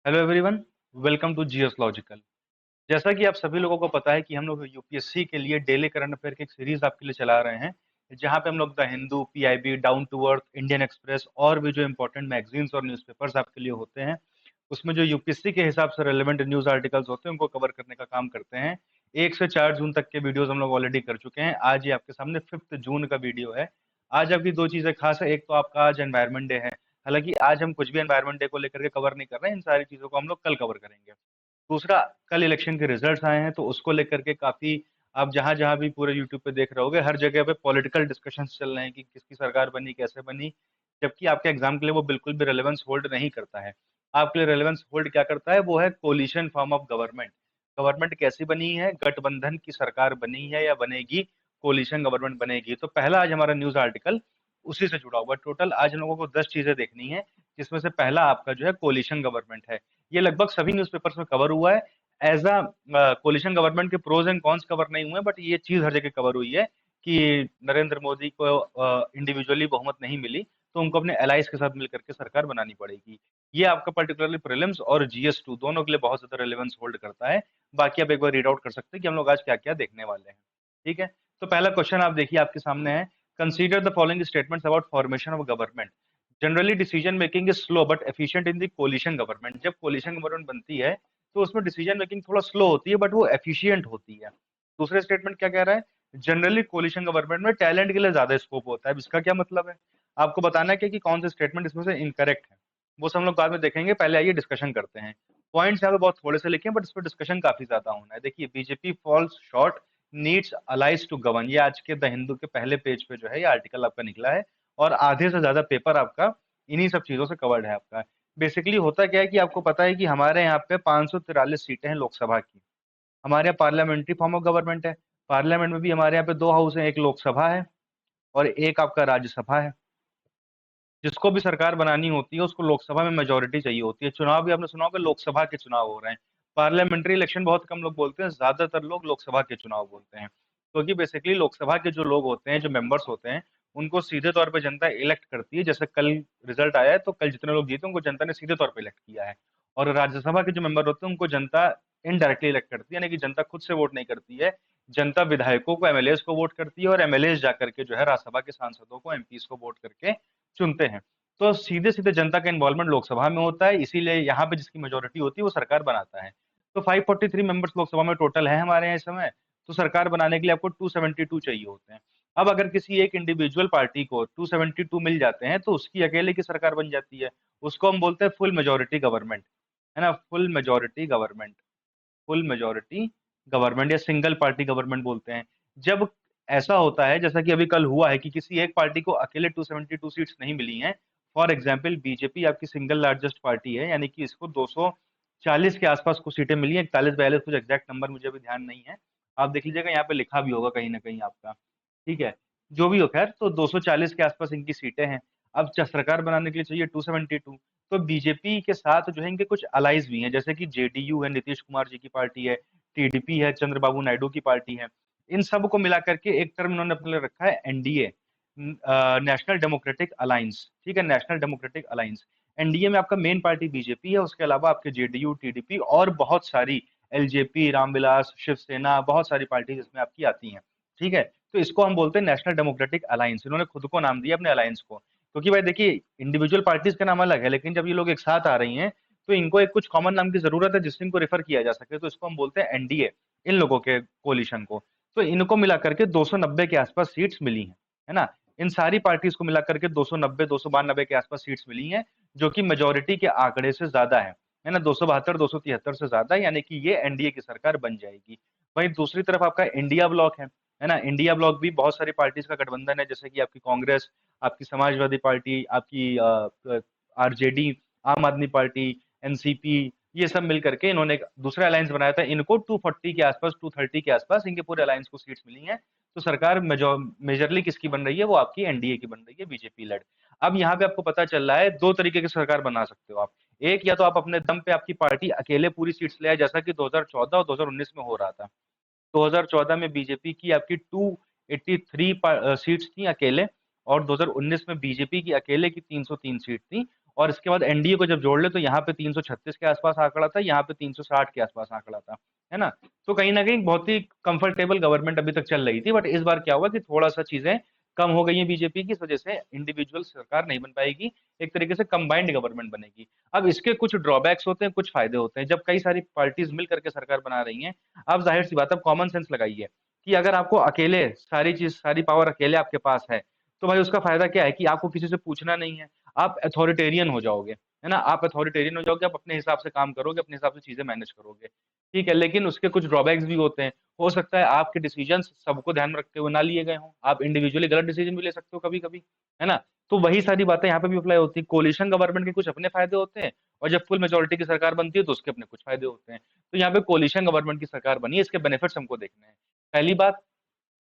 Hello everyone, welcome to GS logical. जैसा कि आप सभी लोगों को पता है कि हम लोग यूपीएससी के लिए डेली करंट अफेयर की एक सीरीज आपके लिए चला रहे हैं, जहां पे हम लोग the Hindu, PIB, Down to Earth, Indian Express और भी जो इंपॉर्टेंट मैगजीन्स और न्यूज़पेपर्स आपके लिए होते हैं, उसमें जो यूपीएससी के हिसाब से रेलेवेंट न्यूज आर्टिकल्स होते हैं उनको कवर करने का काम करते हैं। 1 से 4 जून तक के वीडियोस हम लोग ऑलरेडी कर चुके हैं। आज ये आपके सामने 5 जून का वीडियो है। आज आपकी दो चीजें खास है, एक तो आपका आज एनवायरमेंट डे है। हालांकि आज हम कुछ भी एनवायरमेंट डे को लेकर के कवर नहीं कर रहे हैं, इन सारी चीजों को हम लोग कल कवर करेंगे। दूसरा, कल इलेक्शन के रिजल्ट्स आए हैं तो उसको लेकर के काफी, आप जहां जहां भी पूरे यूट्यूब पे देख रहे होगे, हर जगह पे पॉलिटिकल डिस्कशंस चल रहे हैं कि किसकी सरकार बनी, कैसे बनी। जबकि आपके एग्जाम के लिए वो बिल्कुल भी रेलेवेंस होल्ड नहीं करता है। आपके लिए रेलेवेंस होल्ड क्या करता है, वो है coalition form of government. Government कैसी बनी है, गठबंधन की सरकार बनी है या बनेगी, कोलिशन गवर्नमेंट बनेगी। तो पहला आज हमारा न्यूज आर्टिकल उसी से जुड़ा हुआ। टोटल आज हम लोगों को 10 चीजें देखनी है, जिसमें से पहला आपका जो है कोलिशन गवर्नमेंट है। ये लगभग सभी न्यूज़पेपर्स में कवर हुआ है। एज अ कोलिशन गवर्नमेंट के प्रोज एंड कॉन्स कवर नहीं हुए, बट ये चीज हर जगह कवर हुई है कि नरेंद्र मोदी को इंडिविजुअली बहुमत नहीं मिली, तो उनको अपने एलाइज के साथ मिलकर के सरकार बनानी पड़ेगी। ये आपका पर्टिकुलरली प्रीलिम्स और जीएस 2 दोनों के लिए बहुत ज्यादा रेलेवेंस होल्ड करता है। बाकी आप एक बार रीड आउट कर सकते हैं कि हम लोग आज क्या क्या देखने वाले हैं। ठीक है, तो पहला क्वेश्चन आप देखिए आपके सामने है। Consider the following statements about formation of government. Generally decision making is slow but efficient in the coalition government. जब कोलिशन गवर्नमेंट बनती है तो उसमें डिसीजन मेकिंग थोड़ा स्लो होती है, बट वो एफिशिएंट होती है। दूसरे स्टेटमेंट क्या कह रहा है, जनरली कोलिशन गवर्नमेंट में टैलेंट के लिए ज्यादा स्कोप होता है। अब इसका क्या मतलब है, आपको बताना है कि कौन से स्टेटमेंट इसमें से इनकरेक्ट है। वो सब हम लोग बाद में देखेंगे, पहले आइए डिस्कशन करते हैं। पॉइंट्स यहाँ पे बहुत थोड़े से लिखे हैं, बट इस पर डिस्कशन काफी ज्यादा होना है। देखिए, BJP falls short, needs allies to govern. ये आज के द हिंदू के पहले पेज पे जो है ये आर्टिकल आपका निकला है, और आधे से ज्यादा पेपर आपका इन्हीं सब चीजों से कवर्ड है आपका। बेसिकली होता क्या है कि आपको पता है कि हमारे यहाँ पे 543 सीटें हैं लोकसभा की। हमारे यहाँ पार्लियामेंट्री फॉर्म ऑफ गवर्नमेंट है। पार्लियामेंट में भी हमारे यहाँ पे दो हाउस हैं, एक लोकसभा है और एक आपका राज्यसभा है। जिसको भी सरकार बनानी होती है उसको लोकसभा में मेजोरिटी चाहिए होती है। चुनाव भी आपने सुना होगा, लोकसभा के चुनाव हो रहे हैं। पार्लियामेंट्री इलेक्शन बहुत कम लोग बोलते हैं, ज्यादातर लोग लोकसभा के चुनाव बोलते हैं, क्योंकि बेसिकली लोकसभा के जो लोग होते हैं, जो मेंबर्स होते हैं, उनको सीधे तौर पे जनता इलेक्ट करती है। जैसे कल रिजल्ट आया है तो कल जितने लोग जीते उनको जनता ने सीधे तौर पे इलेक्ट किया है। और राज्यसभा के जो मेंबर होते हैं उनको जनता इनडायरेक्टली इलेक्ट करती है, यानी कि जनता खुद से वोट नहीं करती है। जनता विधायकों को, एमएलए को वोट करती है, और एमएलए जाकर के जो है राज्यसभा के सांसदों को, एमपीज को वोट करके चुनते हैं। तो सीधे सीधे जनता का इन्वॉल्वमेंट लोकसभा में होता है, इसीलिए यहाँ पे जिसकी मेजोरिटी होती है वो सरकार बनाता है। तो 543 मेंबर्स लोकसभा में टोटल है हमारे यहाँ इस समय। तो सरकार बनाने के लिए आपको 272 चाहिए होते हैं। अब अगर किसी एक इंडिविजुअल पार्टी को 272 मिल जाते हैं तो उसकी अकेले की सरकार बन जाती है। उसको हम बोलते हैं फुल मेजोरिटी गवर्नमेंट, है ना। Full majority government, full majority government या सिंगल पार्टी गवर्नमेंट बोलते हैं। जब ऐसा होता है, जैसा कि अभी कल हुआ है, कि किसी एक पार्टी को अकेले 272 सीट्स नहीं मिली हैं। फॉर एग्जाम्पल, बीजेपी आपकी सिंगल लार्जेस्ट पार्टी है, यानी कि इसको 240 के आसपास कुछ सीटें मिली हैं, 41-42 कुछ एग्जैक्ट नंबर मुझे अभी ध्यान नहीं है। आप देख लीजिएगा, यहाँ पे लिखा भी होगा कहीं ना कहीं आपका। ठीक है, जो भी हो, खैर, तो 240 के आसपास इनकी सीटें हैं। अब सरकार बनाने के लिए चाहिए 272। तो बीजेपी के साथ जो है इनके कुछ अलाइज भी हैं, जैसे कि जेडीयू है, नीतीश कुमार जी की पार्टी है, टीडीपी है, चंद्रबाबू नायडू की पार्टी है। इन सब को मिला करके एक टर्म इन्होंने अपने लिए रखा है, एनडीए, नेशनल डेमोक्रेटिक अलायंस। ठीक है, नेशनल डेमोक्रेटिक अलायंस। एनडीए में आपका मेन पार्टी बीजेपी है, उसके अलावा आपके जेडीयू, टीडीपी और बहुत सारी, एलजेपी, रामविलास, शिवसेना, बहुत सारी पार्टी इसमें आपकी आती हैं। ठीक है, तो इसको हम बोलते हैं नेशनल डेमोक्रेटिक अलायंस। इन्होंने खुद को नाम दिया अपने अलायंस को, क्योंकि भाई देखिए, इंडिविजुअल पार्टीज का नाम अलग है, लेकिन जब ये लोग एक साथ आ रही हैं तो इनको एक कुछ कॉमन नाम की जरूरत है जिससे इनको रेफर किया जा सके। तो इसको हम बोलते हैं एनडीए, इन लोगों के कोलिशन को। तो इनको मिला करके 290 के आसपास सीट्स मिली हैं, है ना। इन सारी पार्टीज को मिला करके 290, 292 के आसपास सीट्स मिली हैं, जो कि मेजोरिटी के आंकड़े से ज्यादा है ना। 272, 273 से ज्यादा है, यानी कि ये एनडीए की सरकार बन जाएगी। वहीं दूसरी तरफ आपका इंडिया ब्लॉक है ना। इंडिया ब्लॉक भी बहुत सारी पार्टीज का गठबंधन है, जैसे कि आपकी कांग्रेस, आपकी समाजवादी पार्टी, आपकी आरजेडी, आम आदमी पार्टी, एनसीपी, ये सब मिल करके इन्होंने एक दूसरा अलायंस बनाया था। इनको 240 के आसपास, 230 के आसपास इनके पूरे अलायंस को सीट्स मिली हैं। तो सरकार मेजरली किसकी बन रही है, वो आपकी एनडीए की बन रही है, बीजेपी लेड। अब यहाँ पे आपको पता चल रहा है, दो तरीके की सरकार बना सकते हो आप। एक, या तो आप अपने दम पे आपकी पार्टी अकेले पूरी सीट्स ले आए, जैसा कि 2014 और 2019 में हो रहा था। 2014 में बीजेपी की आपकी 283 सीट्स थी अकेले, और 2019 में बीजेपी की अकेले की 303 सीट थी। और इसके बाद एनडीए को जब जोड़ ले तो यहाँ पे 336 के आसपास आंकड़ा था, यहाँ पे 360 के आसपास आंकड़ा था, है ना। तो कहीं ना कहीं बहुत ही कंफर्टेबल गवर्नमेंट अभी तक चल रही थी, बट इस बार क्या हुआ कि थोड़ा सा चीजें कम हो गई है बीजेपी की, इस वजह से इंडिविजुअल सरकार नहीं बन पाएगी, एक तरीके से कंबाइंड गवर्नमेंट बनेगी। अब इसके कुछ ड्रॉबैक्स होते हैं, कुछ फायदे होते हैं। जब कई सारी पार्टीज मिल करके सरकार बना रही हैं, अब जाहिर सी बात है, कॉमन सेंस लगाइए कि अगर आपको अकेले सारी चीज, सारी पावर अकेले आपके पास है, तो भाई उसका फायदा क्या है कि आपको किसी से पूछना नहीं है, आप अथॉरिटेरियन हो जाओगे, है ना, आप अथॉरिटेरियन हो जाओगे, आप अपने हिसाब से काम करोगे, अपने हिसाब से चीजें मैनेज करोगे, ठीक है। लेकिन उसके कुछ ड्रॉबैक्स भी होते हैं। हो सकता है आपके डिसीजन सबको ध्यान में रखते हुए ना लिए गए हों, आप इंडिविजुअली गलत डिसीजन भी ले सकते हो कभी कभी, है ना। तो वही सारी बातें यहाँ पे भी अप्लाई होती है। कोलिशन गवर्नमेंट के कुछ अपने फायदे होते हैं, और जब फुल मेजोरिटी की सरकार बनती है तो उसके अपने कुछ फायदे होते हैं। तो यहाँ पे कोलिशन गवर्नमेंट की सरकार बनी है, इसके बेनिफिट्स हमको देखने हैं, पहली बात।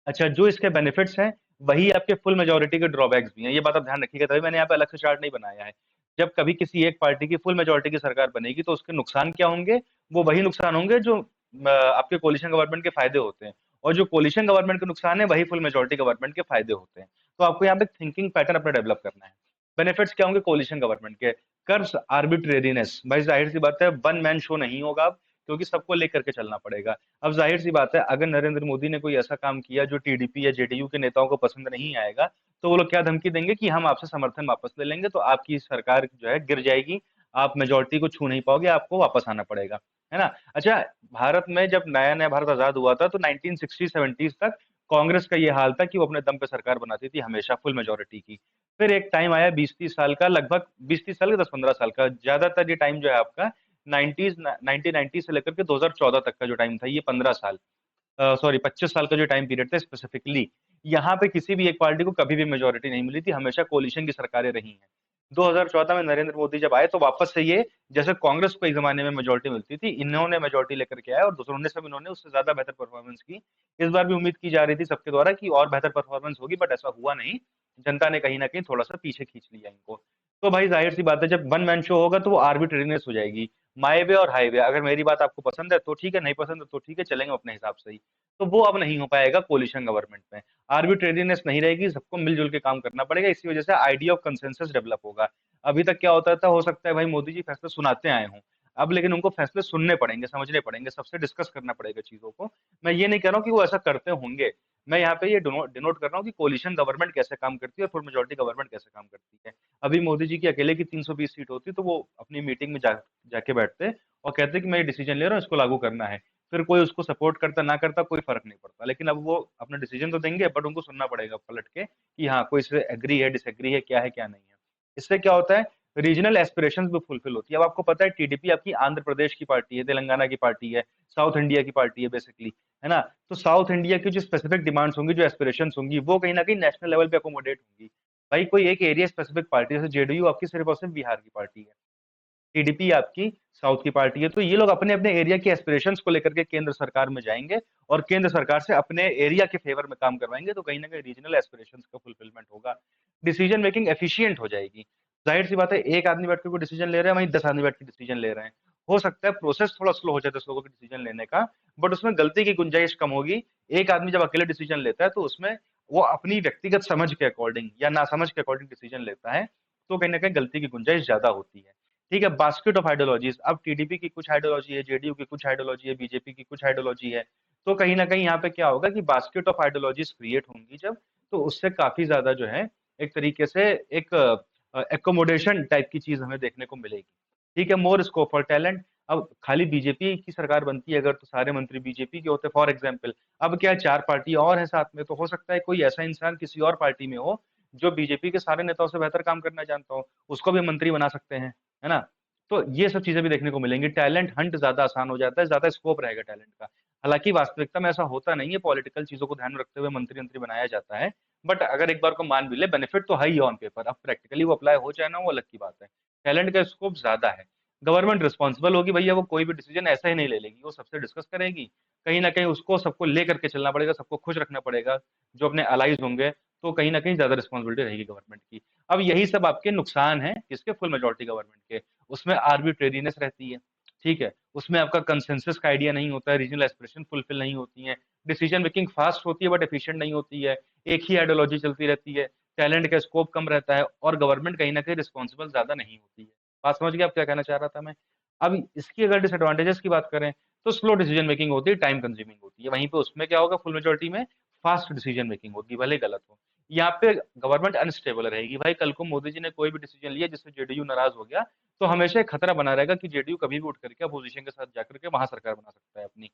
अच्छा, जो इसके बेनिफिट्स हैं वही आपके फुल मेजोरिटी के ड्रॉबैक्स भी हैं, ये बात आप ध्यान रखिएगा, तभी मैंने यहाँ पे अलग से चार्ट नहीं बनाया है। जब कभी किसी एक पार्टी की फुल मेजोरिटी की सरकार बनेगी तो उसके नुकसान क्या होंगे, वो वही नुकसान होंगे जो आपके कोलिशन गवर्नमेंट के फायदे होते हैं, और जो कोलिशन गवर्नमेंट के नुकसान है वही फुल मेजोरिटी गवर्नमेंट के फायदे होते हैं। तो आपको यहाँ पे थिंकिंग पैटर्न अपना डेवलप करना है। बेनिफिट्स क्या होंगे कोलिशन गवर्नमेंट के? कर्व्स आर्बिट्रेरीनेस, भाई जाहिर सी बात है वन मैन शो नहीं होगा अब, क्योंकि सबको लेकर के चलना पड़ेगा। अब जाहिर सी बात है अगर नरेंद्र मोदी ने कोई ऐसा काम किया जो टीडीपी या जेडीयू के नेताओं को पसंद नहीं आएगा, तो वो लोग क्या धमकी देंगे कि हम आपसे समर्थन वापस ले लेंगे, तो आपकी सरकार जो है गिर जाएगी, आप मेजोरिटी को छू नहीं पाओगे, आपको वापस आना पड़ेगा, है ना। अच्छा, भारत में जब नया नया भारत आजाद हुआ था तो 1960-70 तक कांग्रेस का ये हाल था कि वो अपने दम पे सरकार बनाती थी, हमेशा फुल मेजोरिटी की। फिर एक टाइम आया 20-30 साल का, लगभग 20-30 साल का, 10-15 साल का, ज्यादातर ये टाइम जो है आपका 1990 से लेकर के 2014 तक का जो टाइम था, ये 15 साल, सॉरी 25 साल का जो टाइम पीरियड था स्पेसिफिकली, यहाँ पे किसी भी एक पार्टी को कभी भी मेजोरिटी नहीं मिली थी, हमेशा कोलिशन की सरकारें रही हैं। 2014 में नरेंद्र मोदी जब आए तो वापस से ये, जैसे कांग्रेस को एक जमाने में मेजोरिटी मिलती थी, इन्होंने मेजोरिटी लेकर के आए, और 2019 में इन्होंने उससे ज्यादा बेहतर परफॉर्मेंस की। इस बार भी उम्मीद की जा रही थी सबके द्वारा कि और बेहतर परफॉर्मेंस होगी, बट ऐसा हुआ नहीं। जनता ने कहीं ना कहीं थोड़ा सा पीछे खींच लिया इनको। तो भाई जाहिर सी बात है जब वन मैन शो होगा तो वो आर्बिट्रेरीनेस हो जाएगी। माई वे और हाईवे, अगर मेरी बात आपको पसंद है तो ठीक है, नहीं पसंद है तो ठीक है, चलेंगे अपने हिसाब से ही। तो वो अब नहीं हो पाएगा कोलिशन गवर्नमेंट में, आर्बिट्रेरीनेस नहीं रहेगी, सबको मिलजुल के काम करना पड़ेगा, इसी वजह से आइडिया ऑफ कंसेंसस डेवलप होगा। अभी तक क्या होता था, हो सकता है भाई मोदी जी फैसले सुनाते आए हों, अब लेकिन उनको फैसले सुनने पड़ेंगे, समझने पड़ेंगे, सबसे डिस्कस करना पड़ेगा चीजों को। मैं ये नहीं कह रहा हूँ कि वो ऐसा करते होंगे, मैं यहाँ पे ये डिनोट कर रहा हूँ कि कोलिशन गवर्नमेंट कैसे काम करती है और फुल मेजोरिटी गवर्नमेंट कैसे काम करती है। अभी मोदी जी की अकेले की 320 सीट होती तो वो अपनी मीटिंग में जाके बैठते और कहते कि मैं ये डिसीजन ले रहा हूँ, इसको लागू करना है। फिर कोई उसको सपोर्ट करता ना करता कोई फर्क नहीं पड़ता, लेकिन अब वो अपना डिसीजन तो देंगे, बट उनको सुनना पड़ेगा पलट के कि हाँ कोई इससे एग्री है, डिसएग्री है क्या नहीं है। इससे क्या होता है, रीजनल एस्पिरेशंस भी फुलफिल होती है। अब आपको पता है टीडीपी आपकी आंध्र प्रदेश की पार्टी है, तेलंगाना की पार्टी है, साउथ इंडिया की पार्टी है बेसिकली, है ना। तो साउथ इंडिया की जो स्पेसिफिक डिमांड्स होंगी, जो एस्पिरेशंस होंगी, वो कहीं ना कहीं नेशनल लेवल पे अकोमोडेट होंगी। भाई कोई एक एरिया स्पेसिफिक पार्टी, जैसे जेडीयू आपकी सिर्फ और सिर्फ बिहार की पार्टी है, टीडीपी आपकी साउथ की पार्टी है, तो ये लोग अपने अपने एरिया के एस्पिरेशंस को लेकर के केंद्र सरकार में जाएंगे और केंद्र सरकार से अपने एरिया के फेवर में काम करवाएंगे, तो कहीं ना कहीं रीजनल एस्पिरेशंस का फुलफिलमेंट होगा, डिसीजन मेकिंग एफिशिएंट हो जाएगी। जाहिर सी बात है एक आदमी बैठ के कोई डिसीजन ले रहा है, वहीं 10 आदमी बैठ के डिसीजन ले रहे हैं, हो सकता है प्रोसेस थोड़ा स्लो हो जाता है लोगों के डिसीजन लेने का, बट उसमें गलती की गुंजाइश कम होगी। एक आदमी जब अकेले डिसीजन लेता है तो उसमें वो अपनी व्यक्तिगत समझ के अकॉर्डिंग या ना समझ के अकॉर्डिंग डिसीजन लेता है, तो कहीं ना कहीं गलती की गुंजाइश ज्यादा होती है। ठीक है, बास्केट ऑफ आइडियोलॉजीज, अब टीडीपी की कुछ आइडियोलॉजी है, जेडीयू की कुछ आइडियोलॉजी है, बीजेपी की कुछ आइडियोलॉजी है, तो कहीं ना कहीं यहाँ पे क्या होगा कि बास्केट ऑफ आइडियोलॉजीज क्रिएट होंगी जब, तो उससे काफी ज्यादा जो है एक तरीके से एक एकोमोडेशन टाइप की चीज हमें देखने को मिलेगी। ठीक है, मोर स्कोप फॉर टैलेंट। अब खाली बीजेपी की सरकार बनती है अगर, तो सारे मंत्री बीजेपी के होते फॉर एग्जाम्पल, अब क्या है, 4 पार्टी और है साथ में, तो हो सकता है कोई ऐसा इंसान किसी और पार्टी में हो जो बीजेपी के सारे नेताओं से बेहतर काम करना जानता हो, उसको भी मंत्री बना सकते हैं, है ना। तो ये सब चीजें भी देखने को मिलेंगी, टैलेंट हंट ज्यादा आसान हो जाता है, ज्यादा स्कोप रहेगा टैलेंट का। हालांकि वास्तविकता में ऐसा होता नहीं है, पॉलिटिकल चीजों को ध्यान में रखते हुए मंत्री मंत्री बनाया जाता है, बट अगर एक बार को मान भी ले, बेनिफिट तो है ही ऑन पेपर, अब प्रैक्टिकली वो अप्लाई हो जाए ना, वो अलग की बात है। टैलेंट का स्कोप ज्यादा है। गवर्नमेंट रिस्पॉन्सिबल होगी भैया, वो कोई भी डिसीजन ऐसा ही नहीं ले लेगी, वो सबसे डिस्कस करेगी, कहीं ना कहीं उसको सबको लेकर के चलना पड़ेगा, सबको खुश रखना पड़ेगा, जो अपने अलाइज होंगे, तो कहीं ना कहीं ज्यादा रिस्पॉन्सिबिलिटी रहेगी गवर्नमेंट की। अब यही सब आपके नुकसान हैं किसके, फुल मेजोरिटी गवर्नमेंट के। उसमें आर्बिट्रेरीनेस रहती है, ठीक है, उसमें आपका कंसेंसस का आइडिया नहीं होता है, रीजनल एस्पिरेशन फुलफिल नहीं होती है, डिसीजन मेकिंग फास्ट होती है बट एफिशिएंट नहीं होती है, एक ही आइडियोलॉजी चलती रहती है, टैलेंट का स्कोप कम रहता है और गवर्नमेंट कहीं न कहीं रिस्पॉन्सिबल ज़्यादा नहीं होती है। बात समझ गए आप क्या कहना चाह रहा था मैं? अब इसकी अगर डिसएडवांटेजेस की बात करें, तो स्लो डिसीजन मेकिंग होती है, टाइम कंज्यूमिंग होती है। वहीं पे उसमें क्या होगा, फुल मेजॉरिटी में फास्ट डिसीजन मेकिंग होगी, भले गलत हो। यहाँ पे गवर्नमेंट अनस्टेबल रहेगी। भाई कल को मोदी जी ने कोई भी डिसीजन लिया जिससे जेडीयू नाराज़ हो गया, तो हमेशा एक खतरा बना रहेगा कि जेडीयू कभी भी उठ करके अपोजिशन के साथ जाकर के वहाँ सरकार बना सकता है अपनी।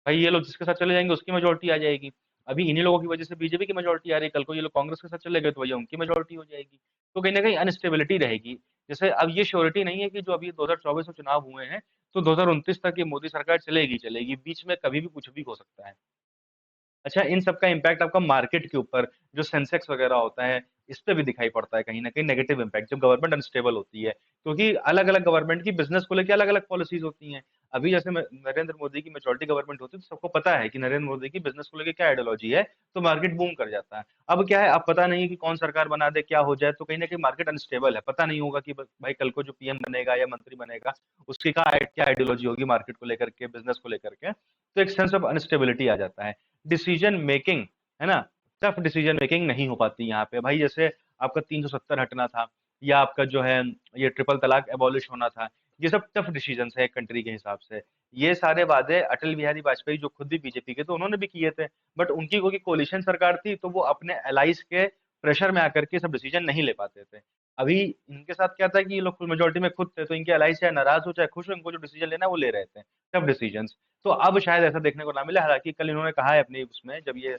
भाई ये लोग जिसके साथ चले जाएँगे उसकी मेजॉरिटी आ जाएगी। अभी इन्हीं लोगों की वजह से बीजेपी की मेजॉरिटी आ रही है, कल को ये लोग कांग्रेस के साथ चले गए तो भैया उनकी मेजॉरिटी हो जाएगी। तो कहीं न कहीं अनस्टेबिलिटी रहेगी। जैसे अब ये श्योरिटी नहीं है कि जो अभी 2024 में चुनाव हुए हैं, तो 2029 तक ये मोदी सरकार चलेगी चलेगी, बीच में कभी भी कुछ भी हो सकता है। अच्छा, इन सब का इम्पैक्ट आपका मार्केट के ऊपर, जो सेंसेक्स वगैरह होता है, इस पे भी दिखाई पड़ता है कहीं न कहीं नेगेटिव इम्पैक्ट जब गवर्नमेंट अनस्टेबल होती है। क्योंकि अलग-अलग गवर्नमेंट की बिज़नेस को लेके अलग-अलग पॉलिसीज़ होती हैं। अभी जैसे म नरेंद्र मोदी की मेजॉरिटी गवर्नमेंट होती है, तो सबको पता है कि नरेंद्र मोदी की बिज़नेस को लेके क्या आइडियोलॉजी है, तो मार्केट बूम कर जाता है। अब क्या है, अब पता नहीं है कि कौन सरकार बना दे, क्या हो जाए, तो कहीं न कहीं मार्केट अनस्टेबल है। पता नहीं होगा कि ब भाई कल को जो पीएम बनेगा या मंत्री बनेगा, उसकी क्या आइडियोलॉजी होगी मार्केट को लेकर के, बिज़नेस को लेकर के। तो एक सेंस ऑफ अनस्टेबिलिटी आ जाता है। डिसीजन मेकिंग, है ना? टफ डिसीजन मेकिंग नहीं हो पाती यहाँ पे। भाई जैसे आपका 370 हटना था या आपका जो है ये ट्रिपल तलाक एबॉलिश होना था, ये सब टफ डिसीजंस है एक कंट्री के हिसाब से। ये सारे वादे अटल बिहारी वाजपेयी जो खुद भी बीजेपी के थे, उन्होंने भी किए थे। बट उनकी क्योंकि कोalition सरकार थी, तो वो अपने एलाइज़ के प्रेशर में आकर के सब डिसीजन नहीं ले पाते थे। अभी इनके साथ क्या था कि ये लोग फुल मेजॉरिटी में खुद थे, तो इनके एलाइज़ चाहे नाराज़ हो, चाहे खुश हो, इनको जो डिसीजन लेना है वो ले रहे थे, टफ डिसीजंस। तो अब शायद ऐसा देखने को ना मिले, हालाँकि कल इन्होंने कहा है अपनी उसमें जब ये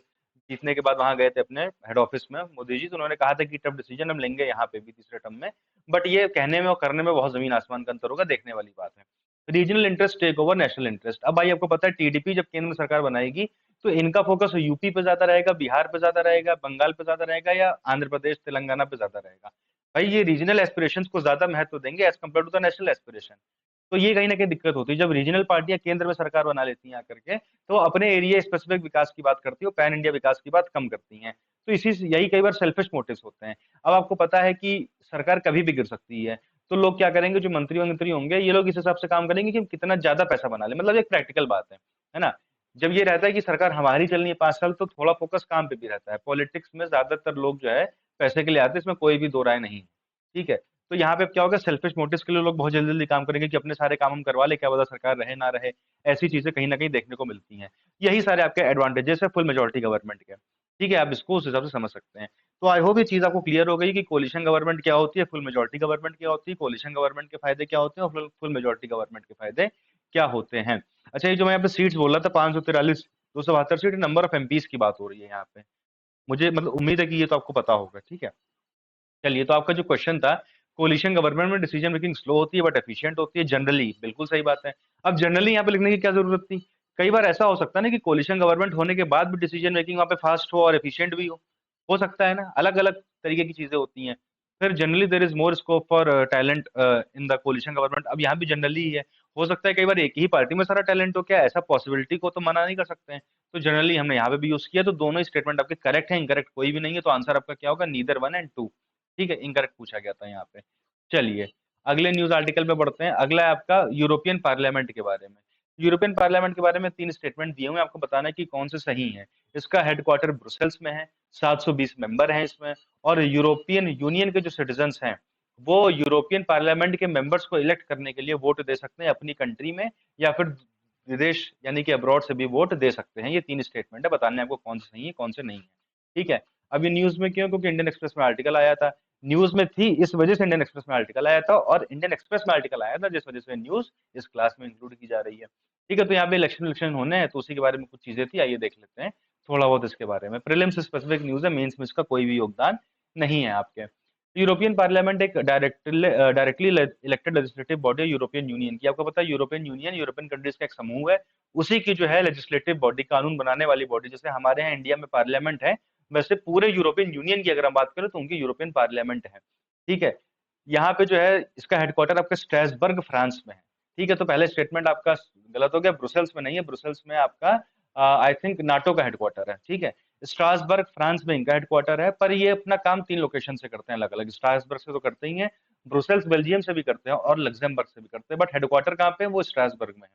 जीतने के बाद वहाँ गए थे अपने हेड ऑफिस में मोदी जी, तो उन्होंने कहा था कि टफ डिसीजन हम लेंगे यहाँ पे भी तीसरे टर्म में। बट ये कहने में और करने में बहुत ज़मीन आसमान का अंतर होगा, देखने वाली बात है। Regional interest take over national interest. अब भाई आपको पता है टीडीपी जब केंद्र में सरकार बनाएगी, तो इनका फोकस यूपी पे ज़्यादा रहेगा, बिहार पे ज़्यादा रहेगा, बंगाल पे ज़्यादा रहेगा या आंध्र प्रदेश, तेलंगाना पे ज़्यादा रहेगा। भाई ये रीजनल एस्पिरेशंस को ज़्यादा महत्व देंगे as compare to the national aspiration. तो ये कहीं न कहीं दिक्कत होती है। जब रीजनल पार्टियाँ केंद्र में सरकार बना लेती हैं आकर के, तो अपने एरिया स्पेसिफिक विकास की बात करती है और पैन इंडिया विकास की बात कम करती हैं। तो इसी से यही कई बार सेल्फिश मोटिव्स होते हैं। अब आपको पता है कि सरकार कभी भी गिर सकती है, तो लोग क्या करेंगे जो मंत्री-वंत्री होंगे, ये लोग इस हिसाब से काम करेंगे कि हम कितना ज़्यादा पैसा बना लें, मतलब एक प्रैक्टिकल बात है ना? जब ये रहता है कि सरकार हमारी चलनी है 5 साल, तो थोड़ा फोकस काम पे भी रहता है। पॉलिटिक्स में ज़्यादातर लोग जो है पैसे के लिए आते हैं, इसमें कोई भी दो राय नहीं है, ठीक है? तो यहाँ पे अब क्या होगा, सेल्फिश मोटिव्स के लिए लोग बहुत जल्दी-जल्दी काम करेंगे कि अपने सारे काम हम करवा लें, क्या पता सरकार रहे ना रहे, ऐसी चीज़ें कहीं न कहीं देखने को मिलती हैं। यही सारे आपके एडवांटेजेस हैं फुल मेजॉरिटी गवर्नमेंट के, ठीक है? आप इसको उस हिसाब से समझ सकते हैं। तो आई होप ये चीज़ आपको क्लियर हो गई कि कोalition गवर्नमेंट क्या होती है, फुल मेजॉरिटी गवर्नमेंट क्या होती है, कोalition गवर्नमेंट के फ़ायदे क्या होते हैं और फुल फुल मेजॉरिटी गवर्नमेंट के फ़ायदे क्या होते हैं। अच्छा, ये जो मैं यहाँ पे सीट्स बोल रहा था 543, 272 सीट, नंबर ऑफ एमपीज़ की बात हो रही है यहाँ पे। मुझे मतलब उम्मीद है कि ये तो आपको पता होगा, ठीक है? चलिए, तो आपका जो क्वेश्चन था, कोलिशन गवर्नमेंट में डिसीजन मेकिंग स्लो होती है बट एफिशिएंट होती है जनरली, बिल्कुल सही बात है। अब जनरली यहाँ पे लिखने की क्या ज़रूरत थी? कई बार ऐसा हो सकता है ना कि कोलिशन गवर्नमेंट होने के बाद भी डिसीजन मेकिंग वहाँ पे फास्ट हो और एफिशिएंट भी हो। हो सकता है ना? अलग-अलग तरीके की चीज़ें होती हैं। फिर generally there is more scope for talent in the coalition government. अब यहाँ भी जनरली ही है। हो सकता है कई बार एक ही पार्टी में सारा टैलेंट हो, क्या ऐसा पॉसिबिलिटी को तो मना नहीं कर सकते हैं। तो जनरली हमने यहाँ पे भी यूज़ किया, तो दोनों ही स्टेटमेंट आपके करेक्ट हैं, इनकरेक्ट कोई भी नहीं है, तो आंसर आपका क्या होगा? Neither 1 and 2। ठीक है, इनकरेक्ट पूछा गया था यहाँ पे। चलिए, अगले न्यूज़ आर्टिकल पे बढ़ते हैं। अगला है आपका यूरोपियन पार्लियामेंट के बारे में। यूरोपियन पार्लियामेंट के बारे में 3 स्टेटमेंट दिए हुए हैं, आपको बताना है कि कौन से सही हैं। इसका हेडक्वार्टर ब्रुसेल्स में है, 720 मेंबर हैं इसमें और यूरोपियन यूनियन के जो सिटीज़न्स हैं, वो यूरोपियन पार्लियामेंट के मेंबर्स को इलेक्ट करने के लिए वोट दे सकते हैं अपनी कंट्री में या फिर विदेश यानी कि अब्रॉड से भी वोट दे सकते हैं। ये 3 स्टेटमेंट है, बताने हैं आपको कौन से सही है, कौन से नहीं है। ठीक है? अब ये न्यूज़ में क्यों? क्योंकि इंडियन एक्सप्रेस में आर्टिकल आया था। न्यूज़ में थी, इस वजह से इंडियन एक्सप्रेस में आर्टिकल आया था और इंडियन एक्सप्रेस में आर्टिकल आया था, जिस वजह से न्यूज़ इस क्लास में इंक्लूड की जा रही है। ठीक है, तो यहाँ पे इलेक्शन होने हैं, तो उसी के बारे में कुछ चीज़ें थी, आइए देख लेते हैं थोड़ा बहुत इसके बारे में। प्रीलिम्स स्पेसिफिक न्यूज़ है, मेंस में इसका कोई भी योगदान नहीं है आपके। यूरोपियन पार्लियामेंट एक डायरेक्टली इलेक्टेड लेजिस्लेटिव बॉडी है यूरोपियन यूनियन की। आपको पता है यूरोपियन यूनियन यूरोपियन कंट्रीज का एक समूह है, उसी की जो है लेजिस्लेटिव बॉडी, कानून बनाने वाली बॉडी, जैसे हमारे यहाँ इंडिया में पार्लियामेंट है, वैसे पूरे यूरोपियन यूनियन की अगर हम बात करें तो उनकी यूरोपियन पार्लियामेंट है। ठीक है? यहाँ पे जो है इसका हेडक्वार्टर आपका स्ट्रासबर्ग फ्रांस में है। ठीक है? तो पहले स्टेटमेंट आपका गलत हो गया, ब्रुसेल्स में नहीं है, ब्रुसेल्स में आपका आई थिंक नाटो का हेडक्वार्टर है। ठीक है? स्ट्रासबर्ग फ्रांस में इनका हेडक्वार्टर है, पर ये अपना काम 3 लोकेशन से करते हैं अलग-अलग। स्ट्रासबर्ग से तो करते ही हैं, ब्रुसेल्स बेल्जियम से भी करते हैं और लक्ज़ेमबर्ग से भी करते हैं, बट हेडक्वार्टर कहाँ पे है? वो स्ट्रासबर्ग में है।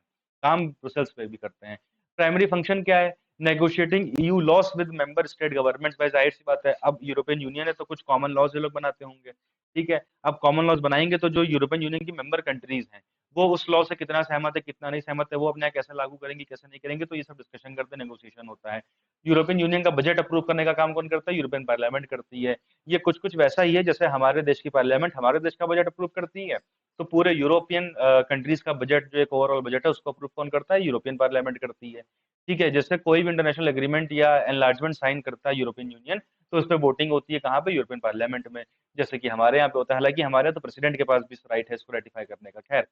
काम ब्रुसेल्स पे भी करते हैं। प्राइमरी फंक्शन क्या है? Negotiating EU loss with member state governments, भाई जाहिर सी बात है, अब यूरोपियन यूनियन है तो कुछ कॉमन लॉज ये लोग बनाते होंगे, ठीक है। अब कॉमन लॉज बनाएंगे तो जो यूरोपियन यूनियन की मेंबर कंट्रीज हैं वो उस लॉ से कितना सहमत है कितना नहीं सहमत है, वो अपने यहाँ कैसे लागू करेंगे कैसे नहीं करेंगे, तो ये सब डिस्कशन करते हैं, नेगोशिएशन होता है। यूरोपियन यूनियन का बजट अप्रूव करने का काम कौन करता है? यूरोपियन पार्लियामेंट करती है। ये कुछ कुछ वैसा ही है जैसे हमारे देश की पार्लियामेंट हमारे देश का बजट अप्रूव करती है, तो पूरे यूरोपियन कंट्रीज का बजट जो एक ओवरऑल बजट है उसको अप्रूव कौन करता है? यूरोपियन पार्लियामेंट करती है, ठीक है। जैसे कोई भी इंटरनेशनल एग्रीमेंट या एनलार्जमेंट साइन करता है यूरोपियन यूनियन, तो उस पर वोटिंग होती है कहाँ पे? यूरोपियन पार्लियामेंट में, जैसे कि हमारे यहाँ पे होता है। हालांकि हमारे यहाँ तो प्रेसिडेंट के पास भी राइट है इसको रेटिफाई करने का। खैर,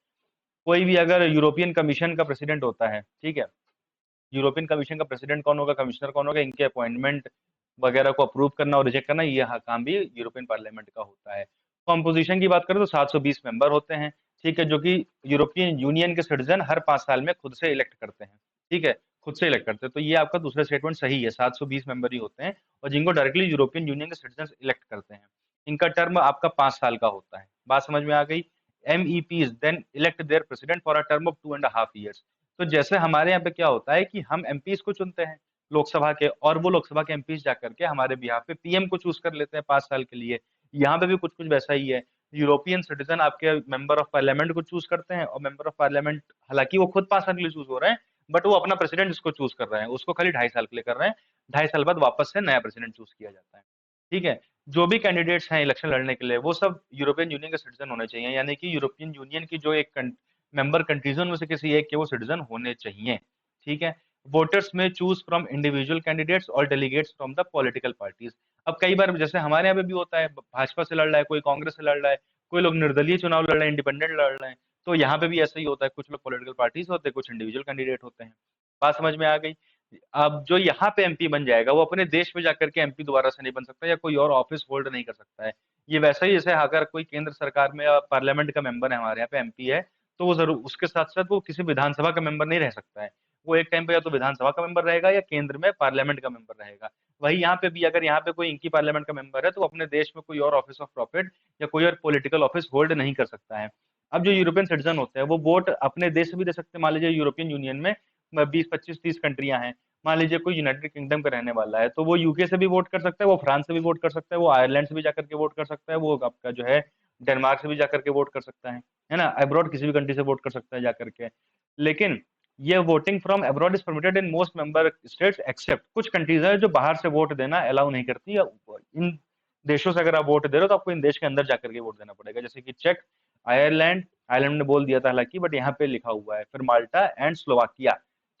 कोई भी अगर यूरोपियन कमीशन का प्रेसिडेंट होता है, ठीक है, यूरोपियन कमीशन का प्रेसिडेंट कौन होगा, कमिश्नर कौन होगा, इनके अपॉइंटमेंट वगैरह को अप्रूव करना और रिजेक्ट करना, ये काम भी यूरोपियन पार्लियामेंट का होता है। कॉम्पोजिशन की बात करें तो 720 मेंबर होते हैं, ठीक है, जो कि यूरोपियन यूनियन के सिटीजन हर 5 साल में खुद से इलेक्ट करते हैं, ठीक है, खुद से इलेक्ट करते हैं। तो ये आपका दूसरा स्टेटमेंट सही है, 720 मेंबर ही होते हैं और जिनको डायरेक्टली यूरोपियन यूनियन के सिटीजन इलेक्ट करते हैं। इनका टर्म आपका 5 साल का होता है। बात समझ में आ गई? MEPs then elect their president for a term of 2.5 years। तो जैसे हमारे यहाँ पे क्या होता है कि हम एमपीज को चुनते हैं लोकसभा के, और वो लोकसभा के एमपीज जाकर के हमारे बिहार पे पीएम को चूज कर लेते हैं 5 साल के लिए। यहाँ पे भी कुछ कुछ वैसा ही है। यूरोपियन सिटीजन आपके मेंबर ऑफ पार्लियामेंट को चूज करते हैं, और मेंबर ऑफ पार्लियामेंट हालांकि वो खुद 5 साल के लिए चूज हो रहे हैं, बट वो अपना प्रेसिडेंट जिसको चूज कर रहे हैं उसको खाली 2.5 साल के लिए कर रहे हैं। 2.5 साल बाद वापस से नया प्रेसिडेंट चूज किया जाता है, ठीक है। जो भी कैंडिडेट्स हैं इलेक्शन लड़ने के लिए वो सब यूरोपियन यूनियन के सिटीजन होने चाहिए, यानी कि यूरोपियन यूनियन की जो एक मेंबर कंट्रीज में से किसी एक के वो सिटीजन होने चाहिए, ठीक है। वोटर्स में चूज फ्रॉम इंडिविजुअल कैंडिडेट्स और delegates from the political parties. अब कई बार जैसे हमारे यहाँ पे भी होता है, भाजपा से लड़ रहा है कोई, कांग्रेस से लड़ रहा है कोई, लोग निर्दलीय चुनाव लड़ रहे हैं, इंडिपेंडेंट लड़ रहे हैं, तो यहाँ पे भी ऐसा ही होता है, कुछ लोग पॉलिटिकल पार्टीज होते हैं, कुछ इंडिविजुअल कैंडिडेट होते हैं। बात समझ में आ गई? अब जो यहाँ पे एमपी बन जाएगा वो अपने देश में जाकर के एमपी दोबारा से नहीं बन सकता, या कोई और ऑफिस होल्ड नहीं कर सकता है। ये वैसा ही जैसे अगर कोई केंद्र सरकार में या पार्लियामेंट का मेंबर है, हमारे यहाँ पे एमपी है, तो वो जरूर उसके साथ साथ वो किसी विधानसभा का मेंबर नहीं रह सकता है। वो एक टाइम पे या तो विधानसभा का मेंबर रहेगा या केंद्र में पार्लियामेंट का मेंबर रहेगा। वही यहाँ पे भी अगर यहाँ पे कोई इनकी पार्लियामेंट का मेंबर है तो वो अपने देश में कोई और ऑफिस ऑफ प्रॉफिट या कोई और पॉलिटिकल ऑफिस होल्ड नहीं कर सकता है। अब जो यूरोपियन सिटीजन होते हैं वो वोट अपने देश से भी दे सकते हैं। मान लीजिए यूरोपियन यूनियन में 20 25 30 कंट्रियां हैं, मान लीजिए कोई यूनाइटेड किंगडम का रहने वाला है तो वो यूके से भी वोट कर सकता है, वो फ्रांस से भी वोट कर सकता है, वो आयरलैंड से भी जाकर के वोट कर सकता है, वो आपका जो है डेनमार्क से भी जाकर के वोट कर सकता है ना, अब्रॉड किसी भी कंट्री से वोट कर सकता है जाकर के। लेकिन ये voting from abroad is permitted in most member states except, कुछ कंट्रीज है जो बाहर से वोट देना अलाउ नहीं करती। इन देशों से अगर आप वोट दे रहे हो तो आपको इन देश के अंदर जाकर के वोट देना पड़ेगा, जैसे कि चेक, आयरलैंड, आयरलैंड ने बोल दिया था हालांकि, बट यहाँ पे लिखा हुआ है, फिर माल्टा एंड स्लोवाकिया।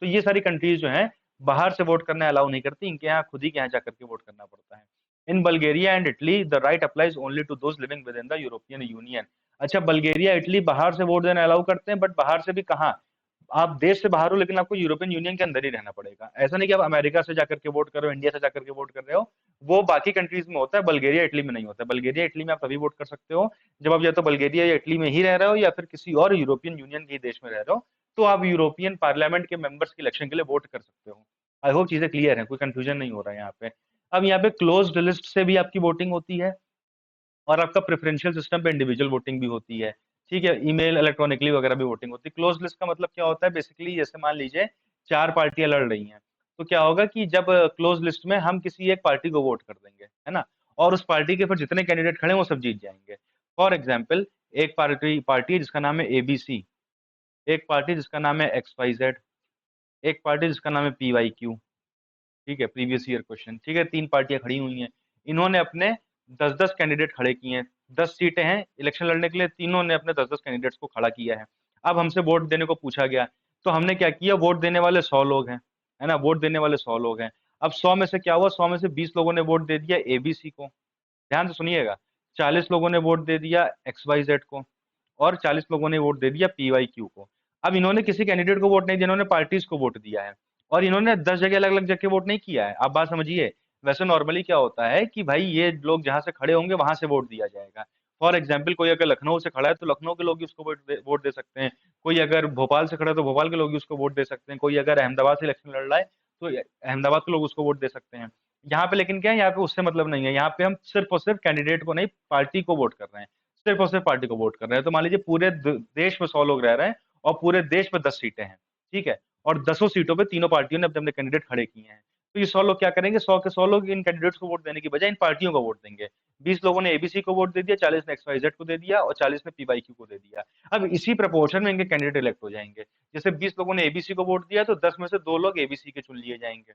तो ये सारी कंट्रीज जो हैं बाहर से वोट करना अलाउ नहीं करती, इनके यहाँ खुद ही के यहाँ जाकर के वोट करना पड़ता है। In Bulgaria and Italy the right applies only to those living within the European Union. अच्छा, बल्गेरिया इटली बाहर से वोट देना अलाउ करते हैं, बट बाहर से भी कहाँ? आप देश से बाहर हो लेकिन आपको यूरोपियन यूनियन के अंदर ही रहना पड़ेगा। ऐसा नहीं कि आप अमेरिका से जाकर के वोट कर रहे हो, इंडिया से जाकर के वोट कर रहे हो, वो बाकी कंट्रीज में होता है, बल्गेरिया इटली में नहीं होता है। बल्गेरिया इटली में आप तभी वोट कर सकते हो जब आप या तो बल्गेरिया या इटली में ही रह रहे हो या फिर किसी और यूरोपियन यूनियन के देश में रह रहे हो, तो आप यूरोपियन पार्लियामेंट के मेंबर्स के इलेक्शन के लिए वोट कर सकते हो। आई होप चीजें क्लियर है, कोई कंफ्यूजन नहीं हो रहा है यहाँ पे। अब यहाँ पे क्लोज्ड लिस्ट से भी आपकी वोटिंग होती है, और आपका प्रेफरेंशियल सिस्टम पे इंडिविजुअल वोटिंग भी होती है, ठीक है, ईमेल इलेक्ट्रॉनिकली वगैरह भी वोटिंग होती है। क्लोज लिस्ट का मतलब क्या होता है? बेसिकली जैसे मान लीजिए 4 पार्टियां लड़ रही हैं, तो क्या होगा कि जब क्लोज लिस्ट में हम किसी एक पार्टी को वोट कर देंगे, है ना, और उस पार्टी के फिर जितने कैंडिडेट खड़े हैं वो सब जीत जाएंगे। फॉर एग्जाम्पल, एक पार्टी पार्टी है जिसका नाम है ABC, एक पार्टी जिसका नाम है XYZ, एक पार्टी जिसका नाम है PYQ, ठीक है, प्रीवियस ईयर क्वेश्चन, ठीक है, 3 पार्टियां खड़ी हुई हैं। इन्होंने अपने 10 10 कैंडिडेट खड़े किए हैं, 10 सीटें हैं इलेक्शन लड़ने के लिए, तीनों ने अपने 10 10 कैंडिडेट्स को खड़ा किया है। अब हमसे वोट देने को पूछा गया, तो हमने क्या किया, वोट देने वाले 100 लोग हैं, है ना, वोट देने वाले 100 लोग हैं। अब 100 में से क्या हुआ, 100 में से 20 लोगों ने वोट दे दिया ABC को, ध्यान से सुनिएगा, 40 लोगों ने वोट दे दिया XYZ को, और 40 लोगों ने वोट दे दिया PYQ को। अब इन्होंने किसी कैंडिडेट को वोट नहीं दिया, इन्होंने पार्टीज को वोट दिया है, और इन्होंने 10 जगह अलग अलग जगह वोट नहीं किया है। आप बात समझिए, वैसे नॉर्मली क्या होता है कि भाई ये लोग जहां से खड़े होंगे वहां से वोट दिया जाएगा। फॉर एग्जाम्पल, कोई अगर लखनऊ से खड़ा है तो लखनऊ के लोग ही उसको वोट दे सकते हैं, कोई अगर भोपाल से खड़ा है तो भोपाल के लोग ही उसको वोट दे सकते हैं, कोई अगर अहमदाबाद से इलेक्शन लड़ रहा है तो अहमदाबाद के लोग उसको वोट दे सकते हैं। यहाँ पे लेकिन क्या है, यहाँ पे उससे मतलब नहीं है, यहाँ पे हम सिर्फ और सिर्फ कैंडिडेट को नहीं, पार्टी को वोट कर रहे हैं, सिर्फ और सिर्फ पार्टी को वोट कर रहे हैं। तो मान लीजिए पूरे देश में 100 लोग रह रहे हैं और पूरे देश में 10 सीटें हैं, ठीक है, और 10 सीटों पे तीनों पार्टियों ने अपने अपने कैंडिडेट खड़े किए हैं। तो ये 100 लोग क्या करेंगे, 100 के 100 लोग इन कैंडिडेट्स को वोट देने की बजाय इन पार्टियों को वोट देंगे। 20 लोगों ने एबीसी को वोट दे दिया, 40 ने XYZ को दे दिया और 40 ने पीवाईक्यू को दे दिया। अब इसी प्रपोर्शन में इनके कैंडिडेट इलेक्ट हो जाएंगे। जैसे 20 लोगों ने एबीसी को वोट दिया तो 10 में से 2 लोग एबीसी के चुन लिए जाएंगे।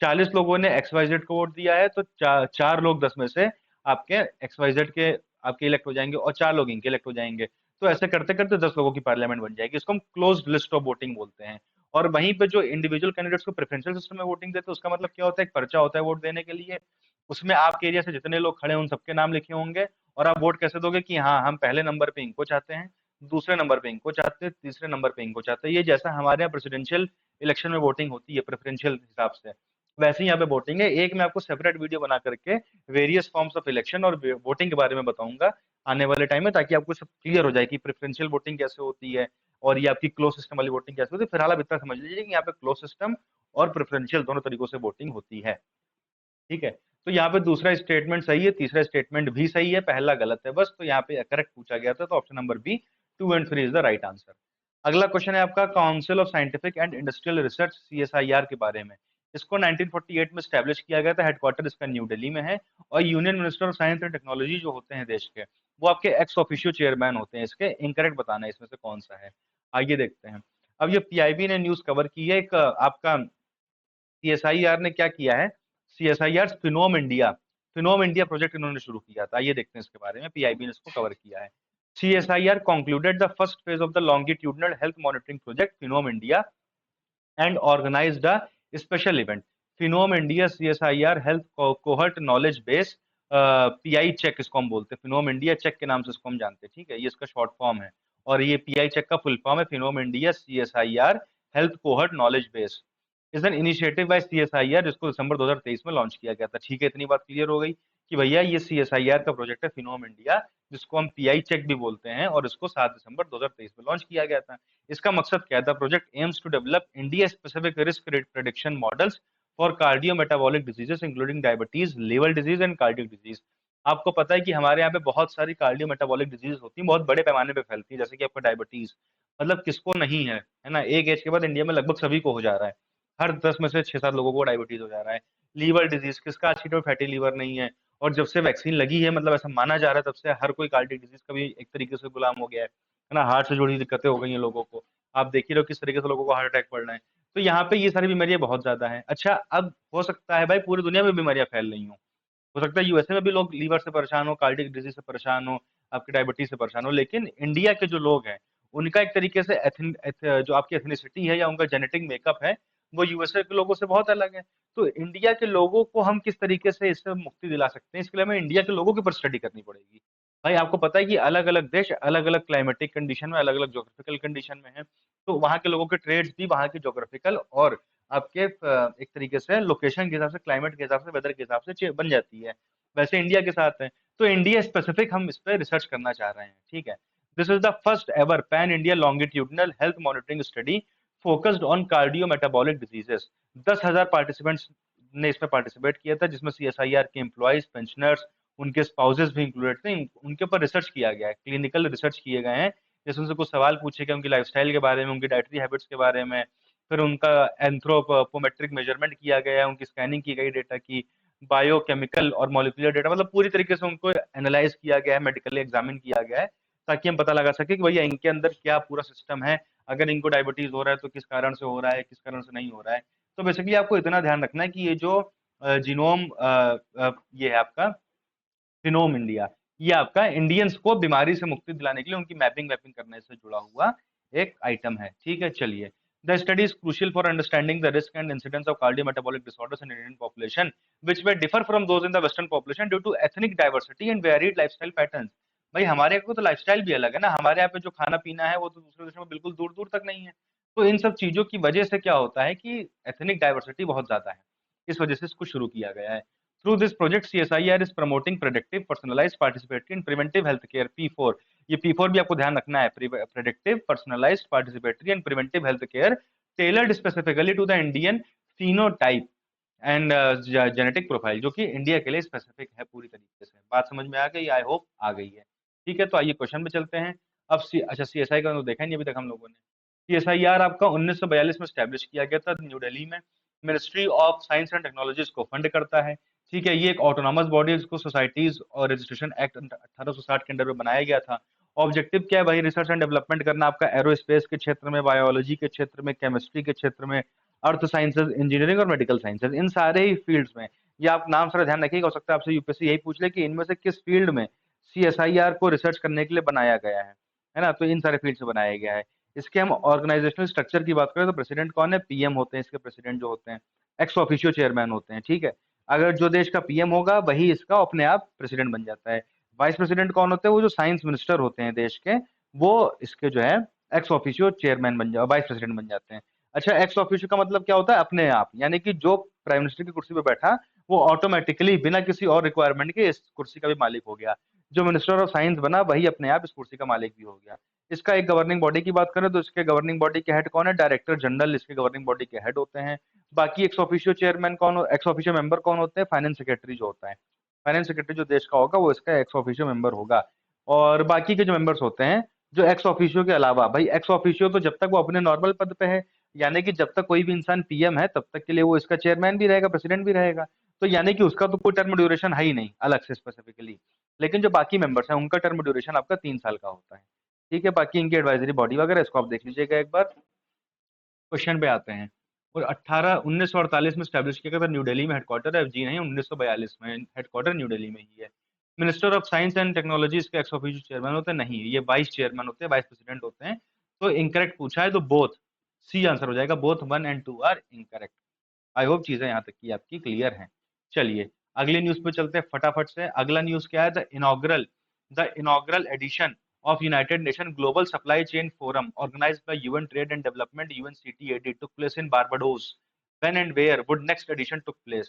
40 लोगों ने XYZ को वोट दिया है तो 4 लोग 10 में से आपके XYZ के आपके इलेक्ट हो जाएंगे और 4 लोग इनके इलेक्ट हो जाएंगे। तो ऐसे करते करते 10 लोगों की पार्लियामेंट बन जाएगी। इसको हम क्लोज्ड लिस्ट ऑफ वोटिंग बोलते हैं। और वहीं पे जो इंडिविजुअल कैंडिडेट्स को प्रेफरेंशियल सिस्टम में वोटिंग देते हैं, उसका मतलब क्या होता है, एक पर्चा होता है वोट देने के लिए। उसमें आपके एरिया से जितने लोग खड़े हैं उन सबके नाम लिखे होंगे और आप वोट कैसे दोगे कि हाँ हम पहले नंबर पे इनको चाहते हैं, दूसरे नंबर पे इनको चाहते हैं, तीसरे नंबर पे इनको चाहते हैं। ये जैसा हमारे यहाँ प्रेसिडेंशियल इलेक्शन में वोटिंग होती है प्रेफरेंशियल हिसाब से, वैसे ही यहाँ पे वोटिंग है। एक मैं आपको सेपरेट वीडियो बना करके वेरियस फॉर्म्स ऑफ इलेक्शन और वोटिंग के बारे में बताऊंगा आने वाले टाइम में, ताकि आपको सब क्लियर हो जाए कि प्रेफरेंशियल वोटिंग कैसे होती है और ये आपकी क्लोज सिस्टम वाली वोटिंग कैसे होती है। फिलहाल आप इतना समझ लीजिए कि यहाँ पे क्लोज सिस्टम और प्रेफरेंशियल दोनों तरीकों से वोटिंग होती है। ठीक है, तो यहाँ पे दूसरा स्टेटमेंट सही है, तीसरा स्टेटमेंट भी सही है, पहला गलत है बस। तो यहाँ पे करेक्ट पूछा गया था, तो option number B 2 and 3 is the right answer. अगला क्वेश्चन है आपका Council of Scientific and Industrial Research CSIR के बारे में। इसको 1948 में स्टैब्लिश किया गया था, हेडक्वार्टर इसका न्यू दिल्ली में है। और union minister of science and technology जो होते हैं देश के, वो आपके एक्स ऑफिशियो चेयरमैन होते हैं। इसके इनकरेक्ट बताना है इसमें से कौन सा है। आइए देखते हैं। अब ये PIB ने न्यूज कवर की है, एक आपका CSIR ने क्या किया है, CSIR फिनोम इंडिया प्रोजेक्ट इन्होंने शुरू किया था। ये देखते हैं इसके बारे में, PIB ने इसको कवर किया है। CSIR concluded the first phase of the longitudinal health monitoring project Phenom India and organized a special event Phenom India CSIR Health Cohort Knowledge Base, PI check इसको हम बोलते हैं, फिनोम इंडिया चेक के नाम से इसको हम जानते हैं। ठीक है, ये इसका शॉर्ट फॉर्म है और ये PI चेक का फुल फॉर्म है phenome India CSIR health cohort knowledge base is an initiative by CSIR, जिसको दिसंबर 2023 में लॉन्च किया गया था। ठीक है, इतनी बात क्लियर हो गई कि भैया ये CSIR का प्रोजेक्ट है फिनोम इंडिया, जिसको हम PI चेक भी बोलते हैं, और इसको 7 दिसंबर 2023 में लॉन्च किया गया था। इसका मकसद क्या था, project aims to develop India specific risk prediction models for cardio metabolic diseases including diabetes, liver disease and cardiac disease. आपको पता है कि हमारे यहाँ पे बहुत सारी कार्डियो मेटाबॉलिक डिजीज होती है, बहुत बड़े पैमाने पे फैलती है, जैसे कि आपका डायबिटीज, मतलब किसको नहीं है ना। एक एज के बाद इंडिया में लगभग सभी को हो जा रहा है, हर 10 में से 6-7 लोगों को डायबिटीज हो जा रहा है। लीवर डिजीज, किसका आज की डेट में फैटी लीवर नहीं है। और जब से वैक्सीन लगी है, मतलब ऐसा माना जा रहा है, तब से हर कोई कार्डियक डिजीज का भी एक तरीके से गुलाम हो गया है ना। हार्ट से जुड़ी दिक्कतें हो गई हैं लोगों को, आप देख ही रहे हो किस तरीके से लोगों को हार्ट अटैक पड़ रहे हैं। तो यहाँ पे ये सारी बीमारियां बहुत ज्यादा हैं। अच्छा, अब हो सकता है भाई पूरी दुनिया में बीमारियां फैल रही हो सकता है यूएसए में भी लोग लीवर से परेशान हो, कार्डियक डिजीज से परेशान हो, आपके डायबिटीज से परेशान हो, लेकिन इंडिया के जो लोग हैं उनका एक तरीके से जो आपकी एथनिसिटी है या उनका जेनेटिक मेकअप है, वो यूएसए के लोगों से बहुत अलग है। तो इंडिया के लोगों को हम किस तरीके से इससे मुक्ति दिला सकते हैं, इसके लिए हमें इंडिया के लोगों के ऊपर स्टडी करनी पड़ेगी। भाई आपको पता है कि अलग अलग देश अलग अलग क्लाइमेटिक कंडीशन में, अलग अलग जोग्राफिकल कंडीशन में है। तो वहाँ के लोगों के ट्रेड्स भी वहाँ के जोग्राफिकल और आपके एक तरीके से लोकेशन के हिसाब से, क्लाइमेट के हिसाब से, वेदर के हिसाब से बन जाती है। वैसे इंडिया के साथ है, तो इंडिया स्पेसिफिक हम इस पर रिसर्च करना चाह रहे हैं। ठीक है, this is the first ever pan India longitudinal health monitoring study focused on cardio metabolic diseases. 10,000 participants ने इसमें पार्टिसिपेट किया था, जिसमें CSIR के एम्प्लॉयज, पेंशनर्स, उनके स्पाउसेस भी इंक्लूडेड थे। उनके ऊपर रिसर्च किया गया है, क्लिनिकल रिसर्च किए गए हैं। जैसे उनसे कुछ सवाल पूछे गए उनकी लाइफस्टाइल के बारे में, उनकी डाइटरी हैबिट्स के बारे में, फिर उनका एंथ्रोपोमेट्रिक मेजरमेंट किया गया, उनकी स्कैनिंग की गई डेटा की, बायोकेमिकल और मॉलिक्यूलर डेटा, मतलब पूरी तरीके से उनको एनालाइज किया गया है, मेडिकली एग्जामिन किया गया है, ताकि हम पता लगा सके कि भैया इनके अंदर क्या पूरा सिस्टम है। अगर इनको डायबिटीज हो रहा है तो किस कारण से हो रहा है, किस कारण से नहीं हो रहा है। तो बेसिकली आपको इतना ध्यान रखना है कि ये जो जीनोम ये है आपका फिनोम इंडिया, ये आपका इंडियंस को बीमारी से मुक्ति दिलाने के लिए उनकी मैपिंग वैपिंग करने से जुड़ा हुआ एक आइटम है। ठीक है, चलिए। The study is crucial for understanding the risk and incidence of cardiometabolic disorders in Indian population, which may differ from those in the Western population due to ethnic diversity and varied lifestyle patterns. भाई हमारे यहाँ को तो lifestyle भी अलग है ना, हमारे यहाँ पे जो खाना पीना है वो तो दूसरे देशों में बिल्कुल दूर दूर तक नहीं है। तो इन सब चीजों की वजह से क्या होता है कि एथनिक डाइवर्सिटी बहुत ज्यादा है, इस वजह से इसको शुरू किया गया है। Through this project CSIR is promoting predictive personalised participatory in preventive health care, P4। ये P4 भी आपको ध्यान रखना है, predictive personalised participatory and preventive health care tailored specifically to the Indian phenotype and genetic profile, जो कि India के लिए स्पेसिफिक है पूरी तरीके से। बात समझ में आ गई, आई होप आ गई है। ठीक है, तो आइए क्वेश्चन पे चलते हैं। अब अच्छा CSI का तो देखा नहीं अभी तक हम लोगों ने। सीएसआईआर आपका 1942 में स्टैब्लिश किया गया था न्यू दिल्ली में। Ministry of science and technology इसको फंड करता है। ठीक है, ये एक ऑटोनॉमस बॉडी है जिसको सोसाइटीज और रजिस्ट्रेशन एक्ट 1860 के अंडर में बनाया गया था। ऑब्जेक्टिव क्या है भाई? रिसर्च एंड डेवलपमेंट करना आपका एरोस्पेस के क्षेत्र में, बायोलॉजी के क्षेत्र में, केमिस्ट्री के क्षेत्र में, अर्थ साइंसेज, इंजीनियरिंग और मेडिकल साइंसेज, इन सारे ही फील्ड्स में। ये आप नाम सारा ध्यान रखिएगा, हो सकता है आपसे यूपीएससी यही पूछ ले कि इनमें से किस फील्ड में सीएसआईआर को रिसर्च करने के लिए बनाया गया है ना? तो इन सारे फील्ड से बनाया गया है। इसके हम ऑर्गेनाइजेशनल स्ट्रक्चर की बात करें तो प्रेसिडेंट कौन है? पीएम होते हैं इसके प्रेसिडेंट जो होते हैं, एक्स ऑफिशियो चेयरमैन होते हैं। ठीक है, अगर जो देश का पीएम होगा वही इसका अपने आप प्रेसिडेंट बन जाता है। वाइस प्रेसिडेंट कौन होते हैं? वो जो साइंस मिनिस्टर होते हैं देश के, वो इसके जो है एक्स ऑफिशियो चेयरमैन बन जा वाइस प्रेसिडेंट बन जाते हैं। अच्छा, एक्स ऑफिशियो का मतलब क्या होता है? अपने आप, यानी कि जो प्राइम मिनिस्टर की कुर्सी पे बैठा वो ऑटोमेटिकली बिना किसी और रिक्वायरमेंट के इस कुर्सी का भी मालिक हो गया। जो मिनिस्टर ऑफ साइंस बना वही अपने आप इस कुर्सी का मालिक भी हो गया। इसका एक गवर्निंग बॉडी की बात करें तो इसके गवर्निंग बॉडी के हेड कौन है? डायरेक्टर जनरल इसके गवर्निंग बॉडी के हेड होते हैं। बाकी एक्स ऑफिशियो चेयरमैन कौन, एक्स ऑफिशियो मेंबर कौन होते हैं? फाइनेंस सेक्रेटरी जो होता है। फाइनेंस सेक्रेटरी जो देश का होगा वो इसका एक्स ऑफिशियो मेंबर होगा। और बाकी के जो मेंबर्स होते हैं जो एक्स ऑफिशियो के अलावा, भाई एक्स ऑफिशियो तो जब तक वो अपने नॉर्मल पद पे है, यानी कि जब तक कोई भी इंसान पीएम है तब तक के लिए वो इसका चेयरमैन भी रहेगा, प्रेसिडेंट भी रहेगा। तो यानी कि उसका तो कोई टर्म ड्यूरेशन है ही नहीं अलग से स्पेसिफिकली। लेकिन जो बाकी मेंबर्स हैं उनका टर्म ड्यूरेशन आपका 3 साल का होता है। ठीक है, बाकी इनकी एडवाइजरी बॉडी वगैरह इसको आप देख लीजिएगा एक बार। क्वेश्चन पे आते हैं। और 1948 में स्टैब्लिश किया गया था, न्यू दिल्ली में हेडक्वार्टर है। जी नहीं, 1942 में हेडक्वार्टर न्यू दिल्ली में ही है। Minister of science and technology इसके एक्स ऑफिशियो चेयरमैन होते हैं? नहीं, ये वाइस चेयरमैन होते हैं, वाइस प्रेसिडेंट होते हैं। तो इनकरेक्ट पूछा है तो बोथ, सी आंसर हो जाएगा। Both 1 and 2 are incorrect. I hope चीजें यहाँ तक की आपकी क्लियर हैं। चलिए अगले न्यूज पे चलते हैं फटाफट से। अगला न्यूज क्या है? The inaugural edition of United Nations Global Supply Chain Forum organized by UN Trade and Development UNCTAD took place in Barbados. When and where would next edition took place?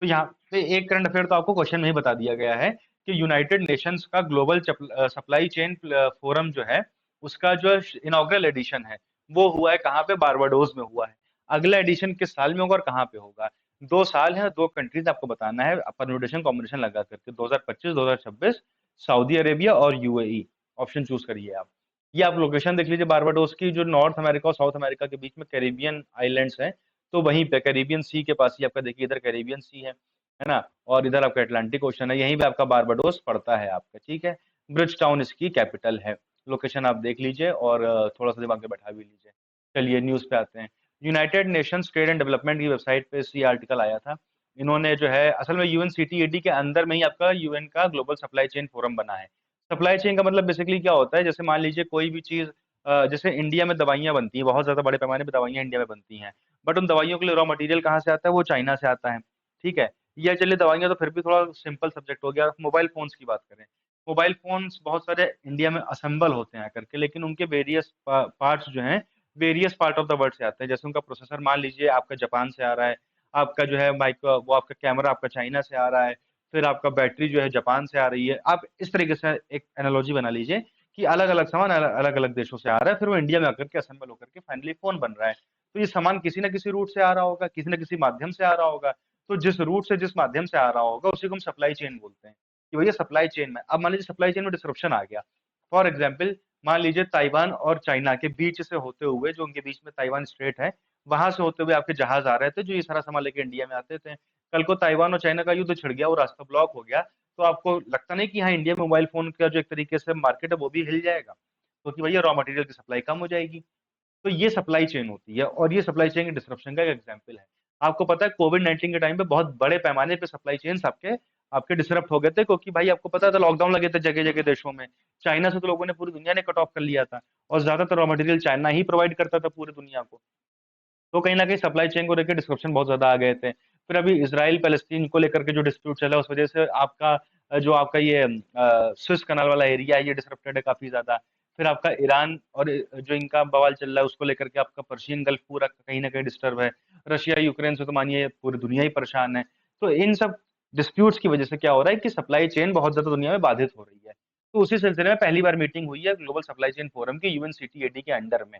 तो यहाँ पे एक करंट अफेयर तो आपको question में ही बता दिया गया है कि यूनाइटेड नेशंस का ग्लोबल सप्लाई चेन फोरम जो है उसका जो इनॉग्रल एडिशन है वो हुआ है कहाँ पे? बारबाडोस में हुआ है। अगला एडिशन किस साल में होगा और कहाँ पे होगा? 2 साल है, 2 कंट्रीज आपको बताना है परम्यूटेशन कॉम्बिनेशन लगा करके, 2025, 2026, सऊदी अरेबिया और यूएई। ऑप्शन चूज करिए आप। ये आप लोकेशन देख लीजिए बारबाडोस की, जो नॉर्थ अमेरिका और साउथ अमेरिका के बीच में कैरिबियन आइलैंड्स हैं। तो वहीं पे कैरिबियन सी के पास ही आपका देखिए, इधर कैरिबियन सी है ना? और इधर आपका अटलांटिक ओशन है, यहीं पे आपका बारबाडोस पड़ता है आपका। ठीक है, ब्रिज टाउन इसकी कैपिटल है। लोकेशन आप देख लीजिए और थोड़ा सा दिमाग में बैठा भी लीजिए। चलिए न्यूज पे आते हैं। United Nations trade and development की वेबसाइट पे ये आर्टिकल आया था। इन्होंने जो है असल में यूएनसीटीएडी के अंदर में ही आपका यूएन का ग्लोबल सप्लाई चेन फोरम बना है। सप्लाई चेन का मतलब बेसिकली क्या होता है? जैसे मान लीजिए कोई भी चीज, जैसे इंडिया में दवाइयाँ बनती हैं, बहुत ज्यादा बड़े पैमाने पे दवाइयाँ इंडिया में बनती हैं। बट उन दवाइयों के लिए रॉ मटेरियल कहाँ से आता है? वो चाइना से आता है। ठीक है, ये चलिए दवाइयाँ तो फिर भी थोड़ा सिंपल सब्जेक्ट हो गया। मोबाइल फोन्स की बात करें, मोबाइल फोन्स बहुत सारे इंडिया में असेंबल होते हैं करके, लेकिन उनके वेरियस पार्ट्स जो हैं various part of the world से आते हैं। जैसे उनका प्रोसेसर मान लीजिए आपका जापान से आ रहा है, आपका जो है माइक वो आपका कैमरा आपका चाइना से आ रहा है, फिर आपका बैटरी जो है जापान से आ रही है। आप इस तरीके से एक एनालॉजी बना लीजिए कि अलग अलग सामान अलग अलग देशों से आ रहा है, फिर वो इंडिया में आकर के असेंबल होकर के फाइनली फोन बन रहा है। तो ये सामान किसी ना किसी रूट से आ रहा होगा, किसी ना किसी माध्यम से आ रहा होगा। तो जिस रूट से जिस माध्यम से आ रहा होगा उसी को हम सप्लाई चेन बोलते हैं कि भैया सप्लाई चेन में, अब मान लीजिए सप्लाई चेन में डिस्रप्शन आ गया। फॉर एग्जाम्पल मान लीजिए ताइवान और चाइना के बीच से होते हुए, जो उनके बीच में ताइवान स्ट्रेट है, वहां से होते हुए आपके जहाज आ रहे थे जो ये सारा सामान लेके इंडिया में आते थे। कल को ताइवान और चाइना का युद्ध छिड़ गया, वो रास्ता ब्लॉक हो गया, तो आपको लगता नहीं कि हाँ इंडिया में मोबाइल फोन का जो एक तरीके से मार्केट है वो भी हिल जाएगा? क्योंकि भैया रॉ मटेरियल की सप्लाई कम हो जाएगी। तो ये सप्लाई चेन होती है और ये सप्लाई चेन के डिस्रप्शन का एक एग्जाम्पल है। आपको पता है कोविड-19 के टाइम पे बहुत बड़े पैमाने पे सप्लाई चेन्स आपके आपके डिसरप्ट हो गए थे, क्योंकि भाई आपको पता था लॉकडाउन लगे थे जगह-जगह देशों में। चाइना से तो लोगों ने, पूरी दुनिया ने कट ऑफ कर लिया था और ज्यादातर रॉ मटेरियल चाइना ही प्रोवाइड करता था पूरी दुनिया को। तो कहीं न कहीं सप्लाई चेन को लेके डिस्रप्शन बहुत ज़्यादा आ गए थे। फिर अभी इज़राइल पैलेस्टीन को लेकर के जो डिस्प्यूट चला उस वजह से आपका जो आपका ये स्विस कनाल वाला एरिया है ये डिसरप्टेड है काफ़ी ज़्यादा। फिर आपका ईरान और जो इनका बवाल चल रहा है उसको लेकर के आपका पर्शियन गल्फ पूरा कहीं न कहीं डिस्टर्ब है। रशिया यूक्रेन से तो मानिए पूरी दुनिया ही परेशान है। तो इन सब डिस्प्यूट्स की वजह से क्या हो रहा है कि सप्लाई चेन बहुत ज़्यादा दुनिया में बाधित हो रही है। तो उसी सिलसिले में पहली बार मीटिंग हुई है ग्लोबल सप्लाई चेन फोरम की यूएनसीटीएडी के अंडर में।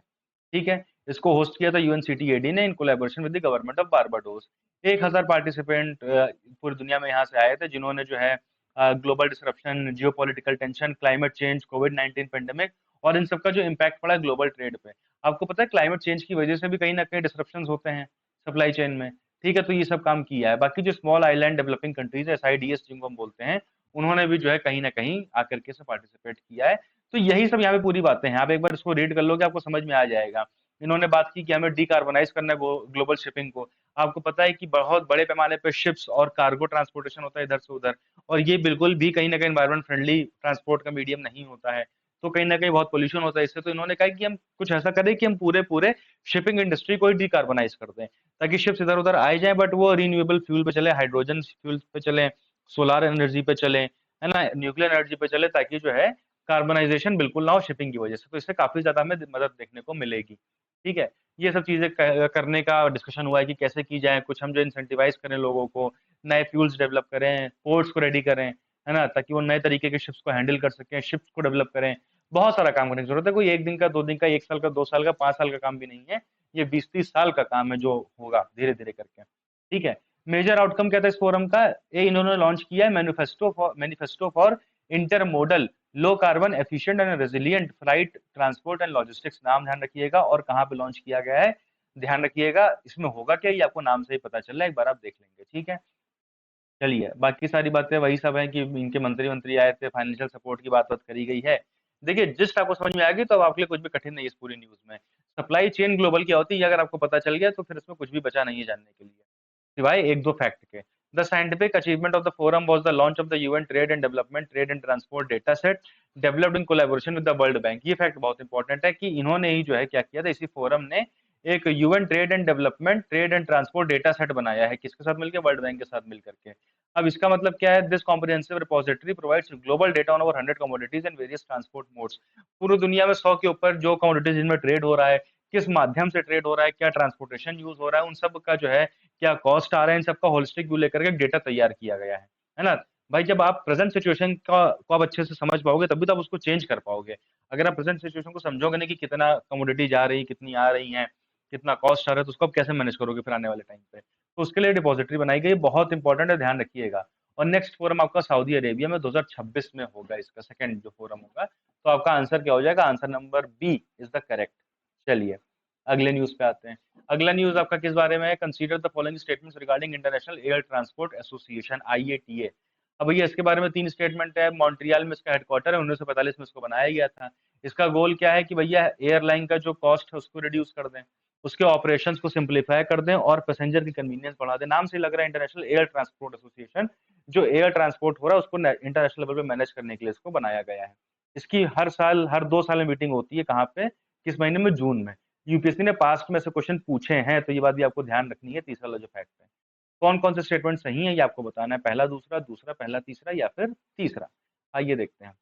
ठीक है, इसको होस्ट किया था यूएनसीटीएडी ने in collaboration with the government of Barbados. 1000 participant पूरी दुनिया में यहाँ से आए थे, जिन्होंने जो है global disruption, geopolitical tension, climate change, Covid 19 pandemic और इन सबका जो इम्पैक्ट पड़ा है ग्लोबल ट्रेड पे। आपको पता है क्लाइमेट चेंज की वजह से भी कहीं ना कहीं डिस्ट्रप्शन होते हैं सप्लाई चेन में। ठीक है, तो ये सब काम किया है। बाकी जो स्मॉल आइलैंड डेवलपिंग कंट्रीज है, एसआईडीएस जिनको हम बोलते हैं, उन्होंने भी जो है कहीं ना कहीं आकर के से पार्टिसिपेट किया है। तो यही सब यहाँ पे पूरी बातें हैं, आप एक बार इसको रीड कर लोगे आपको समझ में आ जाएगा। इन्होंने बात की कि हमें डीकार्बोनाइज करना है ग्लोबल शिपिंग को। आपको पता है कि बहुत बड़े पैमाने पे शिप्स और कार्गो ट्रांसपोर्टेशन होता है इधर से उधर, और ये बिल्कुल भी कहीं ना कहीं एनवायरमेंट फ्रेंडली ट्रांसपोर्ट का मीडियम नहीं होता है। तो कहीं ना कहीं बहुत पोल्यूशन होता है इससे। तो इन्होंने कहा कि हम कुछ ऐसा करें कि हम पूरे पूरे शिपिंग इंडस्ट्री को ही डीकार्बोनाइज कर दें, ताकि शिप्स इधर उधर आए जाएं बट वो रिन्यूएबल फ्यूल पे चले, हाइड्रोजन फ्यूल पे चले, सोलर एनर्जी पे चले, है ना, न्यूक्लियर एनर्जी पे चले, ताकि जो है कार्बनाइजेशन बिल्कुल ना हो शिपिंग की वजह से। तो इससे काफी ज्यादा हमें मदद देखने को मिलेगी। ठीक है, ये सब चीजें करने का डिस्कशन हुआ है कि कैसे की जाए, कुछ हम जो इंसेंटिवाइज करें लोगों को, नए फ्यूल्स डेवलप करें, पोर्ट्स को रेडी करें, है ना, ताकि वो नए तरीके के शिप्स को हैंडल कर सकें, शिप्स को डेवलप करें। बहुत सारा काम करने की जरूरत है, कोई एक दिन का, 2 दिन का, 1 साल का, 2 साल का, 5 साल का काम भी नहीं है। ये 20-30 साल का काम है जो होगा धीरे धीरे करके। ठीक है, मेजर आउटकम क्या था इस फोरम का, ये इन्होंने लॉन्च किया है manifesto for intermodal low carbon efficient and resilient flight transport and logistics. नाम ध्यान रखिएगा, और कहाँ पे लॉन्च किया गया है ध्यान रखिएगा। इसमें होगा क्या, ये आपको नाम से ही पता चल रहा है, एक बार आप देख लेंगे। ठीक है, चलिए, बाकी सारी बातें वही सब है कि इनके मंत्री मंत्री आए थे, फाइनेंशियल सपोर्ट की बात करी गई है। देखिए, जिस्ट आपको समझ में आ गई तो अब आपके लिए कुछ भी कठिन नहीं है इस पूरी न्यूज में। सप्लाई चेन ग्लोबल क्या होती है अगर आपको पता चल गया तो फिर इसमें कुछ भी बचा नहीं है जानने के लिए, सिवाय एक दो फैक्ट के। The scientific achievement of the forum was the launch of the UN trade and development trade and transport data set developed in collaboration with the world bank. ये फैक्ट बहुत इंपॉर्टेंट है कि इन्होंने ही जो है क्या किया था, इसी फोरम ने एक UN trade and development trade and transport data set बनाया है, किसके साथ मिलकर, वर्ल्ड बैंक के साथ मिलकर के। अब इसका मतलब क्या है, this comprehensive repository provides global data on over 100 commodities and various transport modes. पूरी दुनिया में 100 के ऊपर जो कमोडिटीज जिनमें ट्रेड हो रहा है, किस माध्यम से ट्रेड हो रहा है, क्या ट्रांसपोर्टेशन यूज हो रहा है, उन सब का जो है क्या कॉस्ट आ रहा है, इन सबका होलिस्टिक व्यू लेकर के डेटा तैयार किया गया है ना। भाई, जब आप प्रेजेंट सिचुएशन का को आप अच्छे से समझ पाओगे तभी तो आप उसको चेंज कर पाओगे। अगर आप प्रेजेंट सिचुएशन को समझोगे नहीं कि कितना कमोडिटी जा रही, कितनी आ रही है, कितना कॉस्ट आ रहा है, तो उसको आप कैसे मैनेज करोगे फिर आने वाले टाइम पे। तो उसके लिए डिपॉजिटरी बनाई गई, बहुत इंपॉर्टेंट है, ध्यान रखिएगा। और नेक्स्ट फोरम आपका सऊदी अरेबिया में 2026 में होगा, इसका सेकंड जो फोरम होगा। तो आपका आंसर क्या हो जाएगा, answer number B is the correct. चलिए, अगले न्यूज पे आते हैं। अगला न्यूज आपका किस बारे में है, consider the following statements regarding international air transport association IATA। अब भैया इसके बारे में 3 स्टेटमेंट है। मॉन्ट्रियल में इसका हेडक्वार्टर है, 1945 में इसको बनाया गया था। इसका गोल क्या है कि भैया एयरलाइन का जो कॉस्ट है उसको रिड्यूस कर दें, उसके ऑपरेशंस को सिंप्लीफाई कर दें और पैसेंजर की कन्वीनियंस बढ़ा दें। नाम से लग रहा है इंटरनेशनल एयर ट्रांसपोर्ट एसोसिएशन, जो एयर ट्रांसपोर्ट हो रहा है उसको इंटरनेशनल लेवल पे मैनेज करने के लिए इसको बनाया गया है। इसकी हर साल, हर 2 साल में मीटिंग होती है, कहाँ पे, किस महीने में, जून में। यूपीएससी ने पास्ट में ऐसे क्वेश्चन पूछे हैं, तो ये बात भी आपको ध्यान रखनी है। तीसरा वाला जो फैक्ट है, कौन कौन से स्टेटमेंट सही है ये आपको बताना है, पहला दूसरा, दूसरा पहला तीसरा, या फिर तीसरा। आइए देखते हैं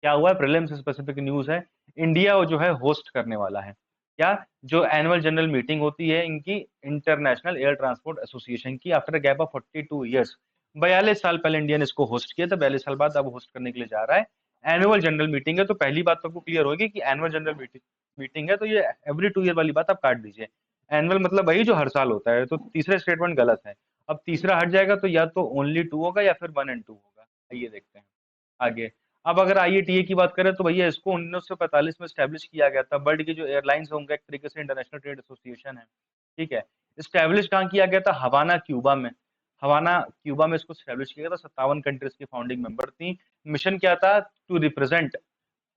क्या हुआ है। प्रीलिम से स्पेसिफिक न्यूज है, इंडिया जो है होस्ट करने वाला है क्या, जो एनुअल जनरल मीटिंग होती है इनकी, इंटरनेशनल एयर ट्रांसपोर्ट एसोसिएशन की, after a gap of 42 years. 42 साल पहले इंडिया ने इसको होस्ट किया था, 42 साल बाद अब होस्ट करने के लिए जा रहा है। एनुअल जनरल मीटिंग है, तो पहली बात तो आपको क्लियर होगी कि एनुअल जनरल मीटिंग है, तो ये एवरी 2 ईयर वाली बात आप काट दीजिए। एनुअल मतलब वही जो हर साल होता है, तो तीसरा स्टेटमेंट गलत है। अब तीसरा हट जाएगा, तो या तो ओनली 2 होगा या फिर 1 और 2 होगा। आइए देखते हैं आगे। अब अगर IATA की बात करें तो भैया इसको 1945 में स्टैब्लिश किया गया था। वर्ल्ड की जो एयरलाइंस होंगे एक तरीके से इंटरनेशनल ट्रेड एसोसिएशन है। ठीक है, स्टैब्लिश कहाँ किया गया था, हवाना क्यूबा में। हवाना क्यूबा में इसको स्टैब्लिश किया गया था, 57 कंट्रीज की फाउंडिंग मेंबर थी। मिशन क्या था, टू रिप्रेजेंट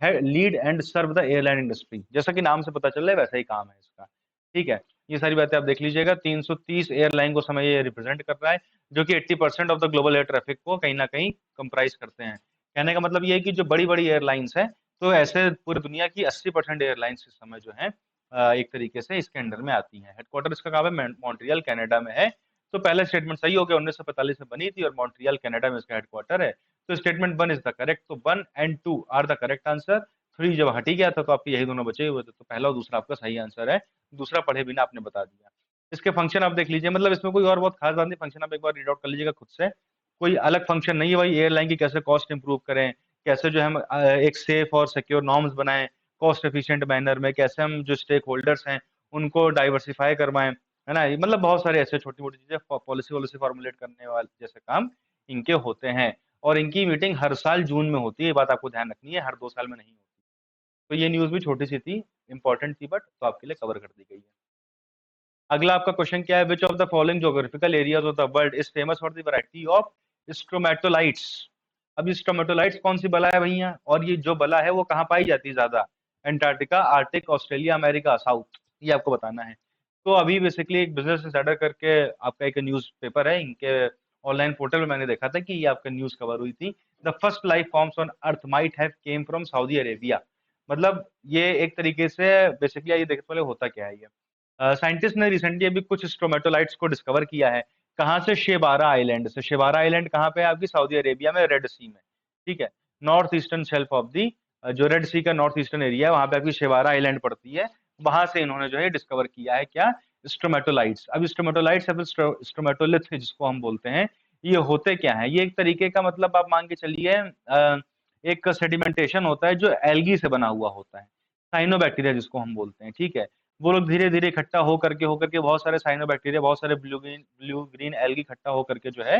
है, lead and serve the airline industry. जैसा कि नाम से पता चल रहा है वैसा ही काम है इसका। ठीक है, ये सारी बातें आप देख लीजिएगा। 330 एयरलाइन को समय ये रिप्रेजेंट कर रहा है, जो कि 80% of the global air traffic को कहीं ना कहीं कंप्राइज करते हैं। कहने का मतलब ये है कि जो बड़ी बड़ी एयरलाइंस हैं, तो ऐसे पूरी दुनिया की 80% एयरलाइंस इस समय जो है एक तरीके से इसके अंडर में आती हैं। हेडक्वार्टर इसका कहाँ है, मॉन्ट्रियल कनाडा में है। तो पहला स्टेटमेंट सही हो गया, 1945 में बनी थी और मॉन्ट्रियल कनाडा में इसका हेडक्वार्टर है। तो स्टेटमेंट 1 इज द करेक्ट, तो 1 और 2 आर द करेक्ट आंसर। 3 जब हट ही गया था तो आपके यही दोनों बचे हुए थे, तो पहला और दूसरा आपका सही आंसर है। दूसरा पढ़े बिना आपने बता दिया। इसके फंक्शन आप देख लीजिए, मतलब इसमें कोई और बहुत खास बात नहीं, फंक्शन आप एक बार रीड आउट कर लीजिएगा खुद से। कोई अलग फंक्शन नहीं है भाई, एयरलाइन की कैसे कॉस्ट इंप्रूव करें, कैसे जो हम एक सेफ और सिक्योर नॉर्म्स बनाएं कॉस्ट एफिशिएंट मैनर में, कैसे हम जो स्टेक होल्डर्स हैं उनको डाइवर्सिफाई करवाएं, है ना। ये मतलब बहुत सारे ऐसे छोटी मोटी चीजें, पॉलिसी वॉलिसी फॉर्मुलेट करने वाले जैसे काम इनके होते हैं। और इनकी मीटिंग हर साल जून में होती है, ये बात आपको ध्यान रखनी है, हर 2 साल में नहीं होती। तो ये न्यूज भी छोटी सी थी, इंपॉर्टेंट थी, बट तो आपके लिए कवर कर दी गई है। अगला आपका क्वेश्चन क्या है, which of the following geographical areas of the world is famous for the variety of stromatolites. अब ये स्ट्रोमेटोलाइट्स कौन सी बला है भैया, और ये जो बला है वो कहाँ पाई जाती है ज्यादा? Antarctica, Arctic, Australia, America, south, ये आपको बताना है। तो अभी बेसिकली एक बिजनेस इंसाइडर करके आपका एक न्यूज पेपर है, इनके ऑनलाइन पोर्टल में मैंने देखा था कि ये आपका न्यूज कवर हुई थी। The first life forms on earth might have came from Saudi Arabia. मतलब ये एक तरीके से बेसिकली ये देखने वाले होता क्या है ये, साइंटिस्ट ने रिसेंटली अभी कुछ स्ट्रोमेटोलाइट्स को डिस्कवर किया है। कहाँ से? शेबारा आइलैंड से। शेबारा आइलैंड कहाँ पे है आपकी? सऊदी अरेबिया में, रेड सी में। ठीक है, north eastern shelf of the, जो रेड सी का नॉर्थ ईस्टर्न एरिया है वहां पे आपकी शेबारा आइलैंड पड़ती है। वहां से इन्होंने जो है डिस्कवर किया है क्या? स्ट्रोमेटोलाइट्स। अब स्ट्रोमेटोलाइट्स या फिर स्ट्रोमेटोलिथ जिसको हम बोलते हैं, ये होते क्या है? ये एक तरीके का, मतलब आप मान के चलिए एक सेडिमेंटेशन होता है जो एल्गी से बना हुआ होता है, साइनोबैक्टीरिया जिसको हम बोलते हैं। ठीक है, वो लोग धीरे धीरे इकट्ठा होकर के बहुत सारे साइनोबैक्टीरिया, बहुत सारे ब्लू ग्रीन एल्गी इकट्ठा होकर के जो है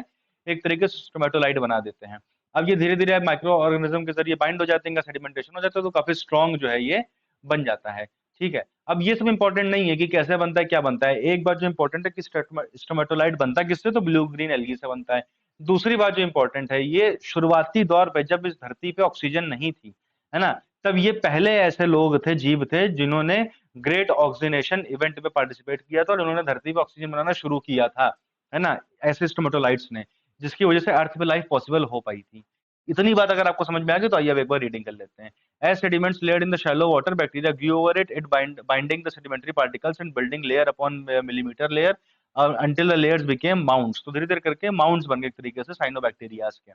एक तरीके से स्टोमेटोलाइट बना देते हैं। अब ये धीरे धीरे माइक्रो ऑर्गेनिज्म के जरिए बाइंड हो जाते हैं, इनका सेडिमेंटेशन हो जाता है, तो काफी स्ट्रॉन्ग जो है ये बन जाता है। ठीक है, अब ये सब इंपॉर्टेंट नहीं है कि कैसे बनता है, क्या बनता है। एक बात जो इंपॉर्टेंट है कि स्टोमेटोलाइट बनता किससे? तो ब्लू ग्रीन एल्गी से बनता है। दूसरी बात जो इंपॉर्टेंट है, ये शुरुआती दौर पे जब इस धरती पे ऑक्सीजन नहीं थी, है ना, तब ये पहले ऐसे लोग थे, जीव थे, जिन्होंने ग्रेट ऑक्सीजनेशन इवेंट में पार्टिसिपेट किया था और उन्होंने धरती पे ऑक्सीजन बनाना शुरू किया था, है ना, ऐसे स्टोमेटोलाइट्स ने, जिसकी वजह से अर्थ पे लाइफ पॉसिबल हो पाई थी। इतनी बात अगर आपको समझ में आ गई तो आइए अब एक बार रीडिंग कर लेते हैं। As sediments layered in the shallow water, bacteria grew over it binding the sedimentary particles and building layer upon millimetre layer until the layers became mounds। तो धीरे धीरे करके माउंट्स बन गए एक तरीके से साइनोबैक्टीरियाज के।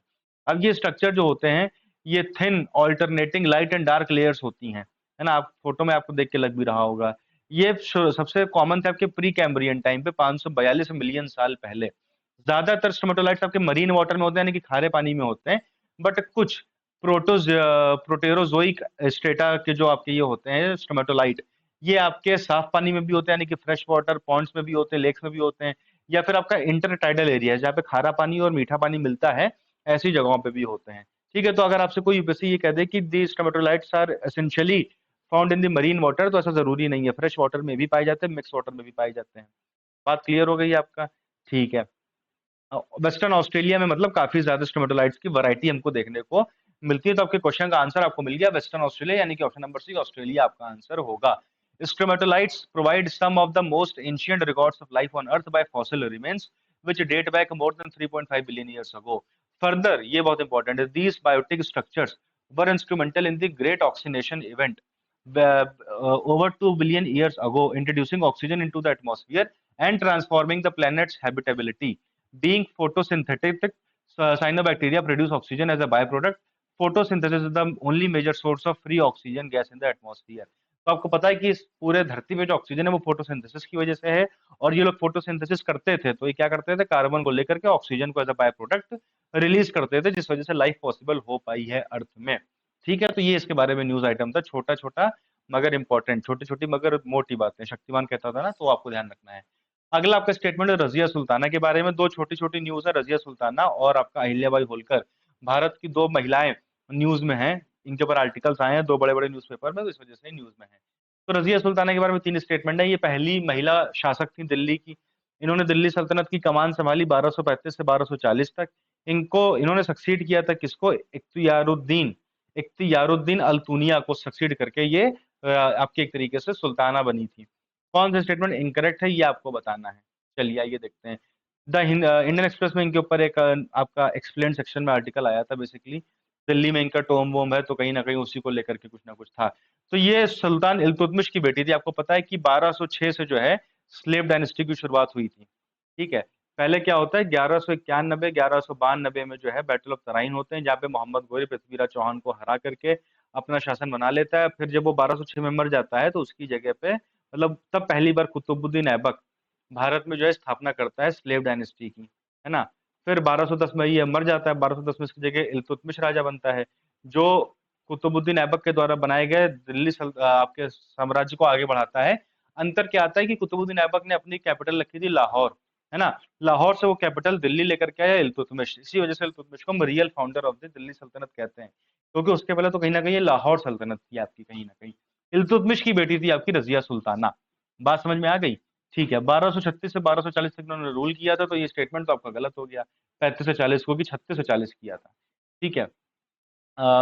अब ये स्ट्रक्चर जो होते हैं, ये thin alternating light and dark layers होती हैं, है ना, आप फोटो में आपको देख के लग भी रहा होगा। ये सबसे कॉमन थे आपके प्री कैम्ब्रियन टाइम पे, 542 मिलियन साल पहले। ज्यादातर स्टोमेटोलाइट्स आपके मरीन वाटर में होते हैं, यानी कि खारे पानी में होते हैं, बट कुछ प्रोटेरोजोइक स्टेटा के जो आपके ये होते हैं स्टोमेटोलाइट, ये आपके साफ पानी में भी होते हैं, यानी कि फ्रेश वाटर पॉन्ड्स में भी होते हैं, लेक्स में भी होते हैं, या फिर आपका इंटरटाइडल एरिया है जहाँ पे खारा पानी और मीठा पानी मिलता है, ऐसी जगहों पे भी होते हैं। ठीक है, तो अगर आपसे कोई यूपीएससी ये कह दे कि the stromatolites are essentially found in the marine water, तो ऐसा जरूरी नहीं है, फ्रेश वाटर में भी पाए जाते हैं, मिक्स वाटर में भी पाए जाते हैं। बात क्लियर हो गई आपका? ठीक है। वेस्टर्न ऑस्ट्रेलिया में मतलब काफी ज्यादा स्टोमेटोलाइट्स की वैरायटी हमको देखने को मिलती है। तो आपके क्वेश्चन का आंसर आपको मिल गया वेस्टर्न ऑस्ट्रेलिया, यानी कि ऑप्शन नंबर सी ऑस्ट्रेलिया आपका आंसर होगा। Stromatolites provide some of the most ancient records of life on earth by fossil remains which date back more than 3.5 billion years ago. Further, ये बहुत important है, these biotic structures were instrumental in the great oxidation event over 2 billion years ago, introducing oxygen into the atmosphere and transforming the planet's habitability. Being photosynthetic, cyanobacteria produce oxygen as a byproduct. Photosynthesis is the only major source of free oxygen gas in the atmosphere. तो आपको पता है कि इस पूरे धरती पे जो ऑक्सीजन है वो फोटोसिंथेसिस की वजह से है, और ये लोग फोटोसिंथेसिस करते थे, तो ये क्या करते थे, कार्बन को लेकर के ऑक्सीजन को as a by product release करते थे, जिस वजह से लाइफ पॉसिबल हो पाई है अर्थ में। ठीक है, तो ये इसके बारे में न्यूज आइटम था, छोटा छोटा मगर इंपॉर्टेंट, छोटी छोटी मगर मोटी बातें, शक्तिमान कहता था ना, तो आपको ध्यान रखना है। अगला आपका स्टेटमेंट है रजिया सुल्ताना के बारे में। दो छोटी छोटी न्यूज है, रजिया सुल्ताना और आपका अहिल्याबाई होलकर, भारत की दो महिलाएं न्यूज में हैं, इनके ऊपर आर्टिकल्स आए हैं दो बड़े बड़े न्यूज़पेपर में, तो इस वजह से न्यूज में है। तो रजिया सुल्ताना के बारे में तीन स्टेटमेंट है। ये पहली महिला शासक थी दिल्ली की, इन्होंने दिल्ली सल्तनत की कमान संभाली 1235 से 1240 तक। इन्होंने सक्सीड किया था किसको? इख्तियारुद्दीन अल्तुनिया को सक्सीड करके ये आपकी एक तरीके से सुल्ताना बनी थी। कौन सा स्टेटमेंट इनकरेक्ट है ये आपको बताना है। चलिए आइए देखते हैं। द इंडियन एक्सप्रेस में इनके ऊपर एक आपका एक्सप्लेन सेक्शन में आर्टिकल आया था। बेसिकली दिल्ली में इनका टोम वोम है, तो कहीं ना कहीं उसी को लेकर के कुछ ना कुछ था। तो ये सुल्तान इल्तुतमिश की बेटी थी। आपको पता है कि 1206 से जो है स्लेव डायनेस्टी की शुरुआत हुई थी। ठीक है, पहले क्या होता है, 1191 1192 में जो है बैटल ऑफ तराइन होते हैं, जहाँ पे मोहम्मद गोरी पृथ्वीराज चौहान को हरा करके अपना शासन बना लेता है। फिर जब वो 1206 में मर जाता है, तो उसकी जगह पे मतलब तब पहली बार कुतुबुद्दीन ऐबक भारत में जो है स्थापना करता है स्लेव डायनेस्टी की, है ना। फिर 1210 में ये मर जाता है, 1210 में इसकी जगह इल्तुतमिश राजा बनता है, जो कुतुबुद्दीन ऐबक के द्वारा बनाए गए आपके साम्राज्य को आगे बढ़ाता है। अंतर क्या आता है कि कुतुबुद्दीन ऐबक ने अपनी कैपिटल रखी थी लाहौर, है ना। लाहौर से वो कैपिटल दिल्ली लेकर के आया इल्तुतमिश, इसी वजह से इल्तुतमिश को हम real founder of the Delhi सल्तनत कहते हैं, क्योंकि उसके पहले तो कहीं ना कहीं ये लाहौर सल्तनत थी आपकी, कहीं ना कहीं इल्तुतमिश की बेटी थी आपकी रजिया सुल्ताना। बात समझ में आ गई? ठीक है, 1236 से 1240 तक उन्होंने रूल किया था, तो ये स्टेटमेंट तो आपका गलत हो गया, 35 से 40 को भी 36 से 40 किया था। ठीक है।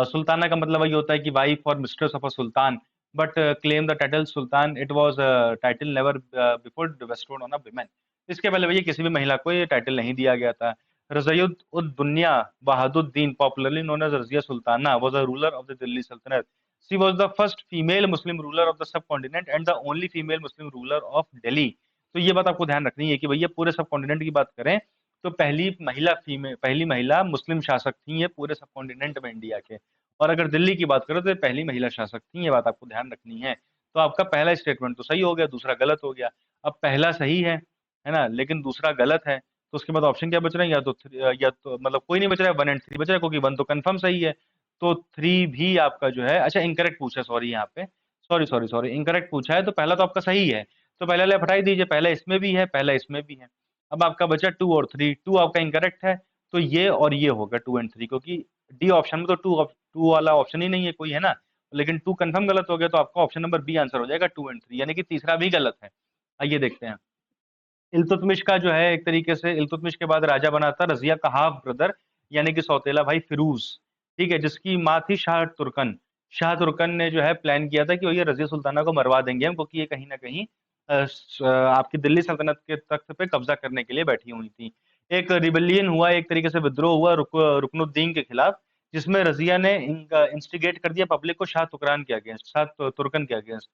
सुल्ताना का मतलब वही होता है कि वाइफ और mistress of a Sultan, but claim the title Sultan, it was title never before bestowed on a women. इसके पहले भैया किसी भी महिला को ये टाइटल नहीं दिया गया था। Raziyat ud Duniya Bahaduddin, popularly known as Raziya Sultana, was a ruler of the Delhi Sultanate. She was the first female Muslim ruler of the subcontinent and the only female Muslim ruler of Delhi. तो ये बात आपको ध्यान रखनी है कि भैया पूरे सब कॉन्टिनेंट की बात करें तो पहली महिला मुस्लिम शासक थी ये पूरे सब कॉन्टिनेंट में इंडिया के। और अगर दिल्ली की बात करें तो ये पहली महिला शासक थी, ये बात आपको ध्यान रखनी है। तो आपका पहला स्टेटमेंट तो सही हो गया, दूसरा गलत हो गया। अब पहला सही है ना, लेकिन दूसरा गलत है, तो उसके बाद ऑप्शन क्या बच रहे हैं? या तो मतलब कोई नहीं बच रहा है, 1 एंड 3 बच रहा है, क्योंकि 1 तो कंफर्म सही है। तो 3 भी आपका जो है, अच्छा इनकरेक्ट पूछा, सॉरी यहाँ पे, सॉरी इनकरेक्ट पूछा है, तो पहला तो आपका सही है, तो पहला वाला हटा ही दीजिए, पहला इसमें भी है, पहला इसमें भी है। अब आपका बचा 2 और 3, 2 आपका इनकरेक्ट है, तो ये और ये होगा 2 एंड 3, क्योंकि डी ऑप्शन में तो 2 वाला ऑप्शन ही नहीं है कोई, है ना। लेकिन 2 कंफर्म गलत हो गया, तो आपका ऑप्शन नंबर बी आंसर हो जाएगा 2 एंड 3, यानी कि तीसरा भी गलत है। आइए देखते हैं। इल्तुतमिश का जो है एक तरीके से, इल्तुतमिश के बाद राजा बना था रजिया का हाफ ब्रदर, यानी कि सौतेला भाई फिरूज। ठीक है, जिसकी माँ थी शाह तुर्कन। शाह तुर्कन ने जो है प्लान किया था कि ये रजिया सुल्ताना को मरवा देंगे हम, क्योंकि ये कहीं ना कहीं आपकी दिल्ली सल्तनत के तख्त पे कब्जा करने के लिए बैठी हुई थी। एक रिबेलियन हुआ, एक तरीके से विद्रोह हुआ रुकनुद्दीन के खिलाफ, जिसमें रजिया ने इंस्टिगेट कर दिया पब्लिक को शाह तुर्कन के अगेंस्ट, शाह तुर्कन के अगेंस्ट।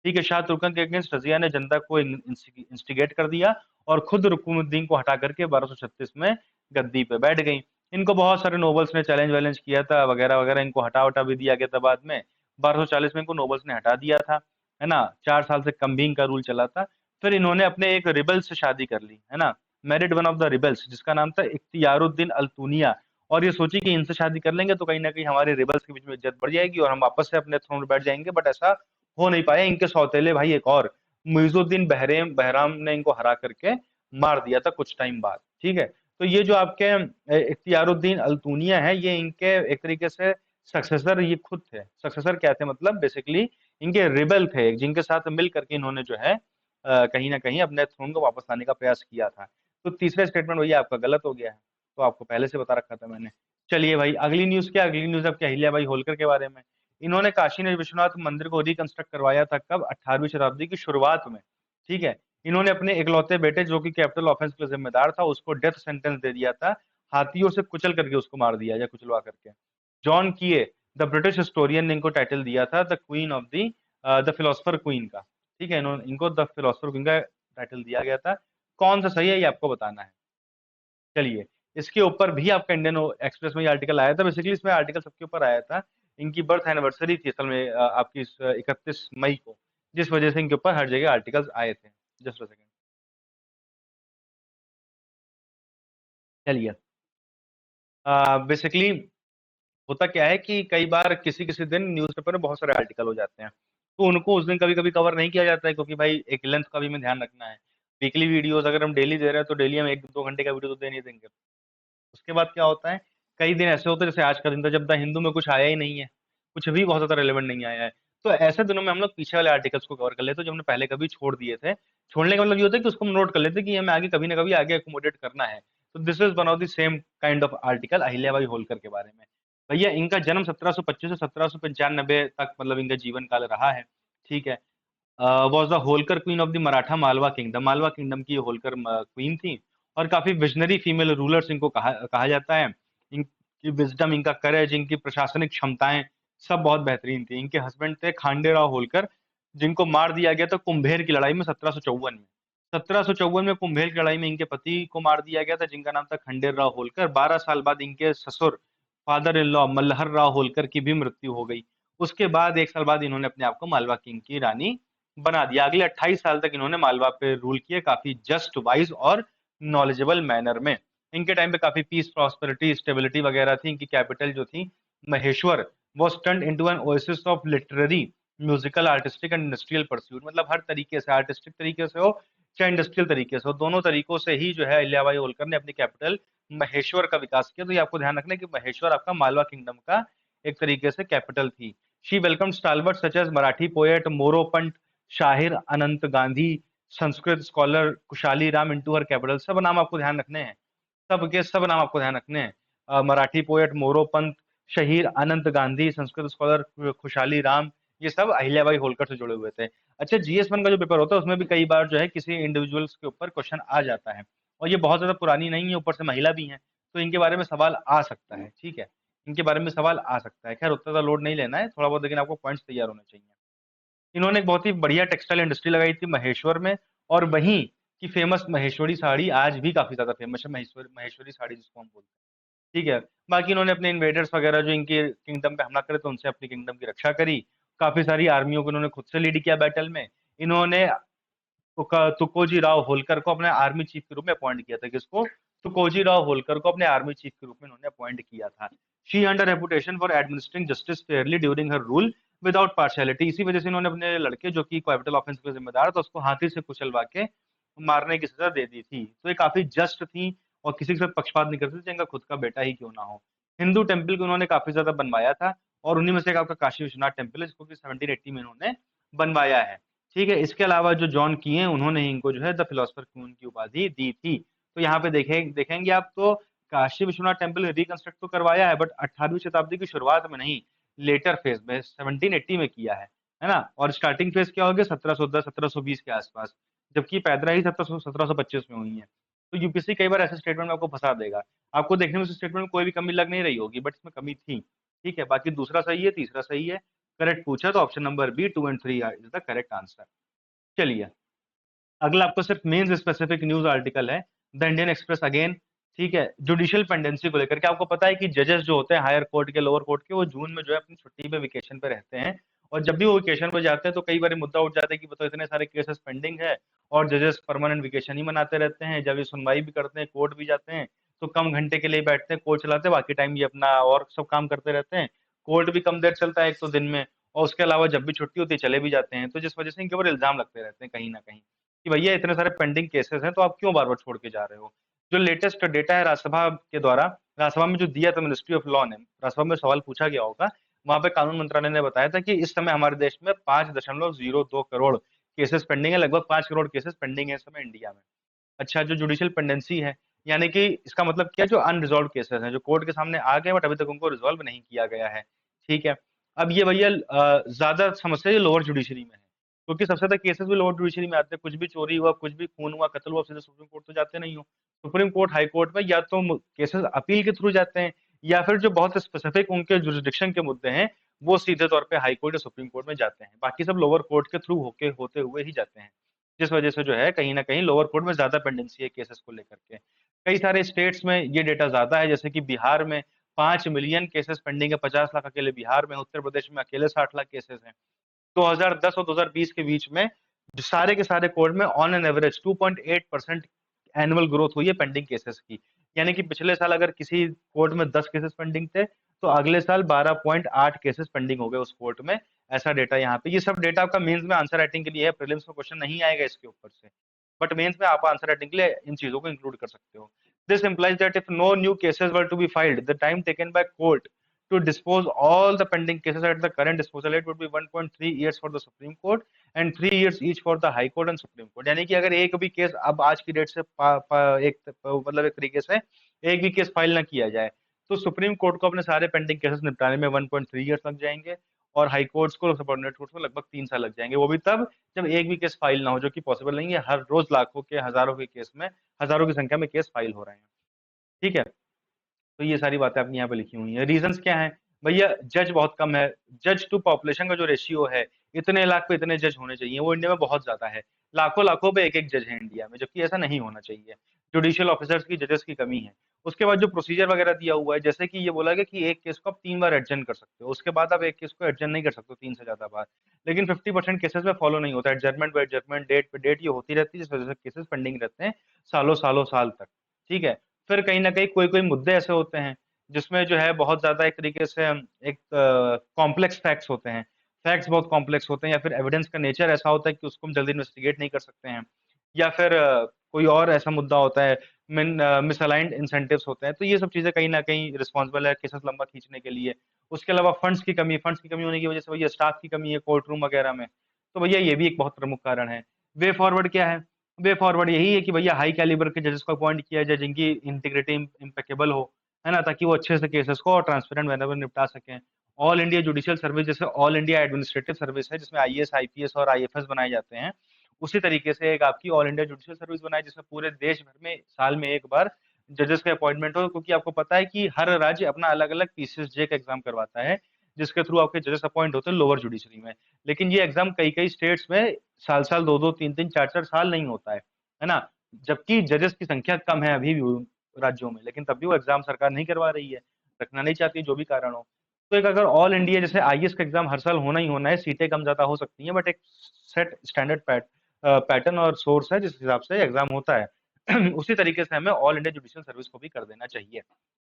ठीक है, शाह तुर्कन के अगेंस्ट रजिया ने जनता को इंस्टिगेट कर दिया, और खुद रुकनुद्दीन को हटा करके 1236 में गद्दी पे बैठ गई। इनको बहुत सारे नोबल्स ने चैलेंज वैलेंज किया था वगैरह वगैरह, इनको हटा वटा भी दिया गया था बाद में। 1240 में इनको नोबल्स ने हटा दिया था, है ना। 4 साल से कम्बिंग का रूल चला था। फिर इन्होंने अपने एक रिबल से शादी कर ली, है ना। Married one of the rebels, जिसका नाम था इख्तियारुद्दीन अल्तुनिया। और ये सोची कि इनसे शादी कर लेंगे तो कहीं ना कहीं हमारे रिबल्स के बीच में इज्जत बढ़ जाएगी और हम वापस से अपने थ्रोन पर बैठ जाएंगे, बट ऐसा हो नहीं पाया। इनके सौतेले भाई एक और मुइजुद्दीन बहराम ने इनको हरा करके मार दिया था कुछ टाइम बाद। ठीक है, तो ये जो आपके इख्तियारुद्दीन अल्तुनिया है, ये इनके एक तरीके से सक्सेसर ये खुद थे। सक्सेसर क्या थे मतलब, बेसिकली इनके रिबल थे, जिनके साथ मिल करके इन्होंने जो है कहीं ना कहीं अपने थ्रोन को वापस लाने का प्रयास किया था। तो तीसरा स्टेटमेंट भैया आपका गलत हो गया है, तो आपको पहले से बता रखा था मैंने। चलिए भाई, अगली न्यूज क्या, अगली न्यूज आपकी अहिल्या बाई होलकर के बारे में। इन्होंने काशी विश्वनाथ मंदिर को रिकंस्ट्रक्ट करवाया था कब? 18वीं शताब्दी की शुरुआत में। ठीक है, इन्होंने अपने इकलौते बेटे, जो कि कैपिटल ऑफेंस के लिए जिम्मेदार था, उसको डेथ सेंटेंस दे दिया था, हाथियों से कुचल करके उसको मार दिया या कुचलवा करके। जॉन कीए, द ब्रिटिश हिस्टोरियन ने इनको टाइटल दिया था the queen of the philosopher queen का। ठीक है, इन्होंने इनको द फिलोसफर क्वीन का टाइटल दिया गया था। कौन सा सही है ये आपको बताना है। चलिए, इसके ऊपर भी आपका इंडियन एक्सप्रेस में ये आर्टिकल आया था। बेसिकली इसमें आर्टिकल सबके ऊपर आया था, इनकी बर्थ एनिवर्सरी थी असल में आपकी 31 मई को, जिस वजह से इनके ऊपर हर जगह आर्टिकल्स आए थे। Just a second. चलिए, बेसिकली होता क्या है कि कई बार किसी किसी दिन न्यूज़पेपर में बहुत सारे आर्टिकल हो जाते हैं, तो उनको उस दिन कभी कभी कवर नहीं किया जाता है, क्योंकि भाई एक लेंथ का भी हमें ध्यान रखना है। वीकली वीडियोस अगर हम डेली दे रहे हैं तो डेली हम 1-2 घंटे का वीडियो तो दे नहीं देंगे। उसके बाद क्या होता है, कई दिन ऐसे होते हैं जैसे आज का दिन था जब द हिंदू में कुछ आया ही नहीं है, कुछ भी बहुत ज्यादा रेलेवेंट नहीं आया है। तो ऐसे दिनों में हम लोग पीछे वाले आर्टिकल्स को कवर कर लेते हैं जो हमने पहले कभी छोड़ दिए थे। छोड़ने का मतलब ये होता है कि उसको हम नोट कर लेते हैं कि हमें आगे कभी ना कभी आगे अकोमोडेट करना है। तो this is one of the same kind of article Ahilyabai Holkar के बारे में। भैया इनका जन्म 1725 से 1795 तक मतलब इनका जीवन काल रहा है। ठीक है, was the Holkar queen of the Maratha Malwa kingdom. Malwa kingdom की होलकर क्वीन थी, और काफी विजनरी फीमेल रूलर्स इनको कहा कहा जाता है। इनकी विजडम, इनका करेज, इनकी प्रशासनिक क्षमताएं सब बहुत बेहतरीन थी। इनके हस्बैंड थे खांडेराव होलकर, जिनको मार दिया गया था कुंभेर की लड़ाई में 1754 में। 1754 में कुंभेर की लड़ाई में इनके पति को मार दिया गया था, जिनका नाम था खंडेर राव होलकर। 12 साल बाद इनके ससुर father in law Malhar Rao Holkar की भी मृत्यु हो गई। उसके बाद 1 साल बाद इन्होंने अपने आप को मालवा किंग की रानी बना दिया। अगले 28 साल तक इन्होंने मालवा पे रूल किए, काफी जस्ट, वाइज और नॉलेजेबल मैनर में। इनके टाइम पे काफी पीस, प्रॉस्पेरिटी, स्टेबिलिटी वगैरह थी। इनकी कैपिटल जो थी Maheshwar was turned into an oasis of literary, musical, artistic and industrial pursuit. मतलब हर तरीके से, आर्टिस्टिक तरीके से हो चाहे इंडस्ट्रियल तरीके से, दोनों तरीकों से ही जो है अहिल्याबाई होलकर ने अपनी कैपिटल महेश्वर का विकास किया। तो ये आपको ध्यान रखना है कि महेश्वर आपका मालवा किंगडम का एक तरीके से कैपिटल थी। She welcome stalwart such as Marathi poet Moropant, Shahir Anant Gandhi, Sanskrit scholar Kushali Ram into her capital. सब नाम आपको ध्यान रखने हैं, सबके सब नाम आपको ध्यान रखने हैं। मराठी पोएट मोरोपंत, शहीर अनंत गांधी, संस्कृत स्कॉलर खुशहाली राम, ये सब अहिल्याबाई होलकर से जुड़े हुए थे। अच्छा, GS1 का जो पेपर होता है उसमें भी कई बार जो है किसी इंडिविजुअल्स के ऊपर क्वेश्चन आ जाता है, और ये बहुत ज्यादा पुरानी नहीं है, ऊपर से महिला भी है, तो इनके बारे में सवाल आ सकता है। ठीक है, इनके बारे में सवाल आ सकता है। खैर उतना लोड नहीं लेना है, थोड़ा बहुत, लेकिन आपको पॉइंट्स तैयार होने चाहिए। इन्होंने एक बहुत ही बढ़िया टेक्सटाइल इंडस्ट्री लगाई थी महेश्वर में, और वहीं की फेमस महेश्वरी साड़ी आज भी काफी ज्यादा फेमस है, महेश्वरी साड़ी जिसको हम बोलते हैं। ठीक है, बाकी इन्होंने अपने इन्वेडर्स वगैरह जो इनके किंगडम पे हमला करे तो उनसे अपनी किंगडम की रक्षा करी। काफी सारी आर्मियों को इन्होंने खुद से लीड किया बैटल में। इन्होंने तुकोजी राव होलकर को अपने आर्मी चीफ के रूप में अपॉइंट किया था। किसको? तुकोजी राव होलकर को अपने आर्मी चीफ के रूप में इन्होंने अपॉइंट किया था। She under reputation for administering justice Fairlie during her rule without partiality. इसी वजह से इन्होंने अपने लड़के जो कि कैपिटल ऑफेंस के जिम्मेदार था उसको हाथी से कुचलवा के मारने की सजा दे दी थी। तो ये काफी जस्ट थी और किसी के साथ पक्षपात नहीं करती थी, चाहे इनका खुद का बेटा ही क्यों ना हो। हिंदू टेम्पल को उन्होंने काफी ज्यादा बनवाया था, और उन्हीं में से एक आपका काशी विश्वनाथ टेम्पल है जिसको कि 1780 में इन्होंने बनवाया है। ठीक है, इसके अलावा जो जॉन की है उन्होंने इनको जो है द फिलोसफर क्वीन की उपाधि दी थी। तो यहाँ पे देखेंगे आप तो काशी विश्वनाथ टेम्पल रिकंस्ट्रक्ट तो करवाया है, बट 18वीं शताब्दी की शुरुआत में नहीं, लेटर फेज में 1780 में किया है ना। और स्टार्टिंग फेज क्या हो गया 1710 1720 के आसपास, जबकि पैदरा ही 1725 में हुई है। तो यूपीएससी कई बार ऐसे स्टेटमेंट में आपको फंसा देगा, आपको देखने में स्टेटमेंट में कोई भी कमी लग नहीं रही होगी, बट इसमें कमी थी। ठीक है, बाकी दूसरा सही है, तीसरा सही है, करेक्ट पूछा तो option number B 2 and 3 is the correct answer. चलिए, अगला आपको सिर्फ मेंस स्पेसिफिक न्यूज आर्टिकल है, द इंडियन एक्सप्रेस अगेन। ठीक है, जुडिशियल पेंडेंसी को लेकर के आपको पता है कि जजेस जो होते हैं हायर कोर्ट के, लोअर कोर्ट के, वो जून में जो है अपनी छुट्टी पे वेकेशन पे रहते हैं, और जब भी वो वेकेशन पे जाते हैं तो कई बार मुद्दा उठ जाता है कि बताओ इतने सारे केसेस पेंडिंग है और जजेस परमानेंट वेकेशन ही मनाते रहते हैं। जब ये सुनवाई भी करते हैं, कोर्ट भी जाते हैं, तो कम घंटे के लिए बैठते हैं, कोर्ट चलाते हैं, बाकी टाइम ये अपना और सब काम करते रहते हैं। कोर्ट भी कम देर चलता है एक तो दिन में, और उसके अलावा जब भी छुट्टी होती है चले भी जाते हैं। तो जिस वजह से इनके ऊपर इल्जाम लगते रहते हैं कहीं ना कहीं कि भैया इतने सारे पेंडिंग केसेस हैं तो आप क्यों बार बार छोड़ के जा रहे हो। जो लेटेस्ट डेटा है राज्यसभा के द्वारा, राज्यसभा में जो दिया था मिनिस्ट्री ऑफ लॉ ने, राज्यसभा में सवाल पूछा गया होगा, वहां पे कानून मंत्रालय ने बताया था कि इस समय हमारे देश में 5.02 करोड़ केसेस पेंडिंग है, लगभग 5 करोड़ केसेस पेंडिंग है इस समय इंडिया में। अच्छा, जो जुडिशियल पेंडेंसी है, यानी कि इसका मतलब क्या, जो अनरिजॉल्व केसेस हैं, जो कोर्ट के सामने आ गए बट अभी तक उनको रिजॉल्व नहीं किया गया है। ठीक है, अब ये भैया ज्यादा समस्या ये लोअर जुडिशरी में है, क्योंकि सबसे ज्यादा केसेस भी लोअर जुडिशरी में आते हैं। कुछ भी चोरी हुआ, कुछ भी खून हुआ, कत्ल हुआ, सीधे सुप्रीम कोर्ट तो जाते नहीं हो। सुप्रीम कोर्ट, हाई कोर्ट में या तो केसेस अपील के थ्रू जाते हैं, या फिर जो बहुत स्पेसिफिक उनके जुरिस्डिक्शन के मुद्दे हैं वो सीधे तौर पे हाई कोर्ट या सुप्रीम कोर्ट में जाते हैं। बाकी सब लोअर कोर्ट के थ्रू होते हुए ही जाते हैं, जिस वजह से जो है कहीं ना कहीं लोअर कोर्ट में ज्यादा पेंडेंसी है केसेस को लेकर के। कई सारे स्टेट्स में ये डेटा ज्यादा है, जैसे कि बिहार में 5 मिलियन केसेस पेंडिंग है, 50 लाख अकेले बिहार में। उत्तर प्रदेश में अकेले 60 लाख केसेस हैं। 2010 और 2020 के बीच में जो सारे के सारे कोर्ट में on an average 2.8% annual growth हुई है पेंडिंग केसेस की। यानी कि पिछले साल अगर किसी कोर्ट में 10 केसेस पेंडिंग थे, तो अगले साल 12.8 केसेस पेंडिंग हो गए उस कोर्ट में। ऐसा डेटा यहाँ पे, ये सब डेटा आपका मेंस में आंसर राइटिंग के लिए है, प्रीलिम्स में क्वेश्चन नहीं आएगा इसके ऊपर से, बट मेंस में आप आंसर राइटिंग के लिए इन चीजों को इंक्लूड कर सकते हो। This implies that if no new cases were to be filed, the time taken by court to dispose all the pending cases at the current disposal rate would be 1.3 years for the Supreme Court and 3 years each for the High Court and Supreme Court। यानी कि अगर एक भी case अब आज की date से मतलब एक तरीके से एक भी केस फाइल ना किया जाए, तो सुप्रीम कोर्ट को अपने सारे पेंडिंग केसेस निपटाने में 1.3 ईयर्स लग जाएंगे, और हाई कोर्ट्स को, सबऑर्डिनेट कोर्ट्स को लगभग 3 साल लग जाएंगे। वो भी तब जब एक भी केस फाइल ना हो, जो कि पॉसिबल नहीं है। हर रोज लाखों के, हजारों के केस में, हजारों की संख्या में केस फाइल हो रहे हैं। ठीक है, तो ये सारी बातें आपकी यहाँ पे लिखी हुई हैं। रीजंस क्या हैं भैया? जज बहुत कम है, जज टू पॉपुलेशन का जो रेशियो है, इतने लाख पे इतने जज होने चाहिए, वो इंडिया में बहुत ज्यादा है। लाखों लाखों पे एक एक जज है इंडिया में, जबकि ऐसा नहीं होना चाहिए। जुडिशियल ऑफिसर्स की, जजेस की कमी है। उसके बाद जो प्रोसीजर वगैरह दिया हुआ है, जैसे कि ये बोला गया कि एक केस को आप 3 बार एडजर्न कर सकते हो, उसके बाद आप एक केस को एडजर्न नहीं कर सकते 3 से ज्यादा बार। लेकिन 50% केसेस में फॉलो नहीं होता, एडजर्नमेंट बाय एडजर्नमेंट, डेट पे डेट ये होती रहती है, जिस वजह से केसेस पेंडिंग रहते हैं सालों सालों साल तक। ठीक है, फिर कहीं ना कहीं कोई कोई मुद्दे ऐसे होते हैं जिसमें जो है बहुत ज्यादा एक तरीके से एक कॉम्प्लेक्स फैक्ट्स होते हैं, फैक्ट्स बहुत कॉम्प्लेक्स होते हैं, या फिर एविडेंस का नेचर ऐसा होता है कि उसको हम जल्दी इन्वेस्टिगेट नहीं कर सकते हैं। या फिर कोई और ऐसा मुद्दा होता है, मिसअलाइंड इंसेंटिव्स होते हैं, तो ये सब चीजें कहीं ना कहीं रिस्पॉन्सिबल है केसेस लंबा खींचने के लिए। उसके अलावा फंड्स की कमी होने की वजह से भैया स्टाफ की कमी है कोर्ट रूम वगैरह में, तो भैया ये भी एक बहुत प्रमुख कारण है। वे फॉरवर्ड क्या है? वे फॉरवर्ड यही है कि भैया हाई कैलिबर के जजेस को अपॉइंट किया जाए जिनकी इंटीग्रिटी इम्पेकेबल हो, है ना, ताकि वो अच्छे से केसेस को और ट्रांसपेरेंट मैनर में निपटा सकें। ऑल इंडिया जुडिशियल सर्विस जैसे ऑल इंडिया एडमिनिस्ट्रेटिव सर्विस है जिसमें आईएएस आईपीएस और आईएफएस बनाए जाते हैं, उसी तरीके से एक आपकी ऑल इंडिया जुडिशियल सर्विस बनाए जिसमें पूरे देश भर में साल में एक बार जजेस के अपॉइंटमेंट हो, क्योंकि आपको पता है कि हर राज्य अपना अलग अलग पीसीएसजे का एग्जाम करवाता है जिसके थ्रू आपके जजेस अपॉइंट होते हैं लोअर जुडिशरी में। लेकिन ये एग्जाम कई कई स्टेट्स में साल साल, दो दो तीन तीन चार चार साल नहीं होता है ना, जबकि जजेस की संख्या कम है अभी भी राज्यों में, लेकिन तब भी वो एग्जाम सरकार नहीं करवा रही है, रखना नहीं चाहती, जो भी कारण हो। तो एक अगर ऑल इंडिया जैसे आईएएस का एग्जाम हर साल होना ही होना है, सीटें कम ज्यादा हो सकती हैं, बट एक सेट स्टैंडर्ड पैटर्न और सोर्स है जिस हिसाब से एग्जाम होता है उसी तरीके से हमें ऑल इंडिया जुडिशियल सर्विस को भी कर देना चाहिए।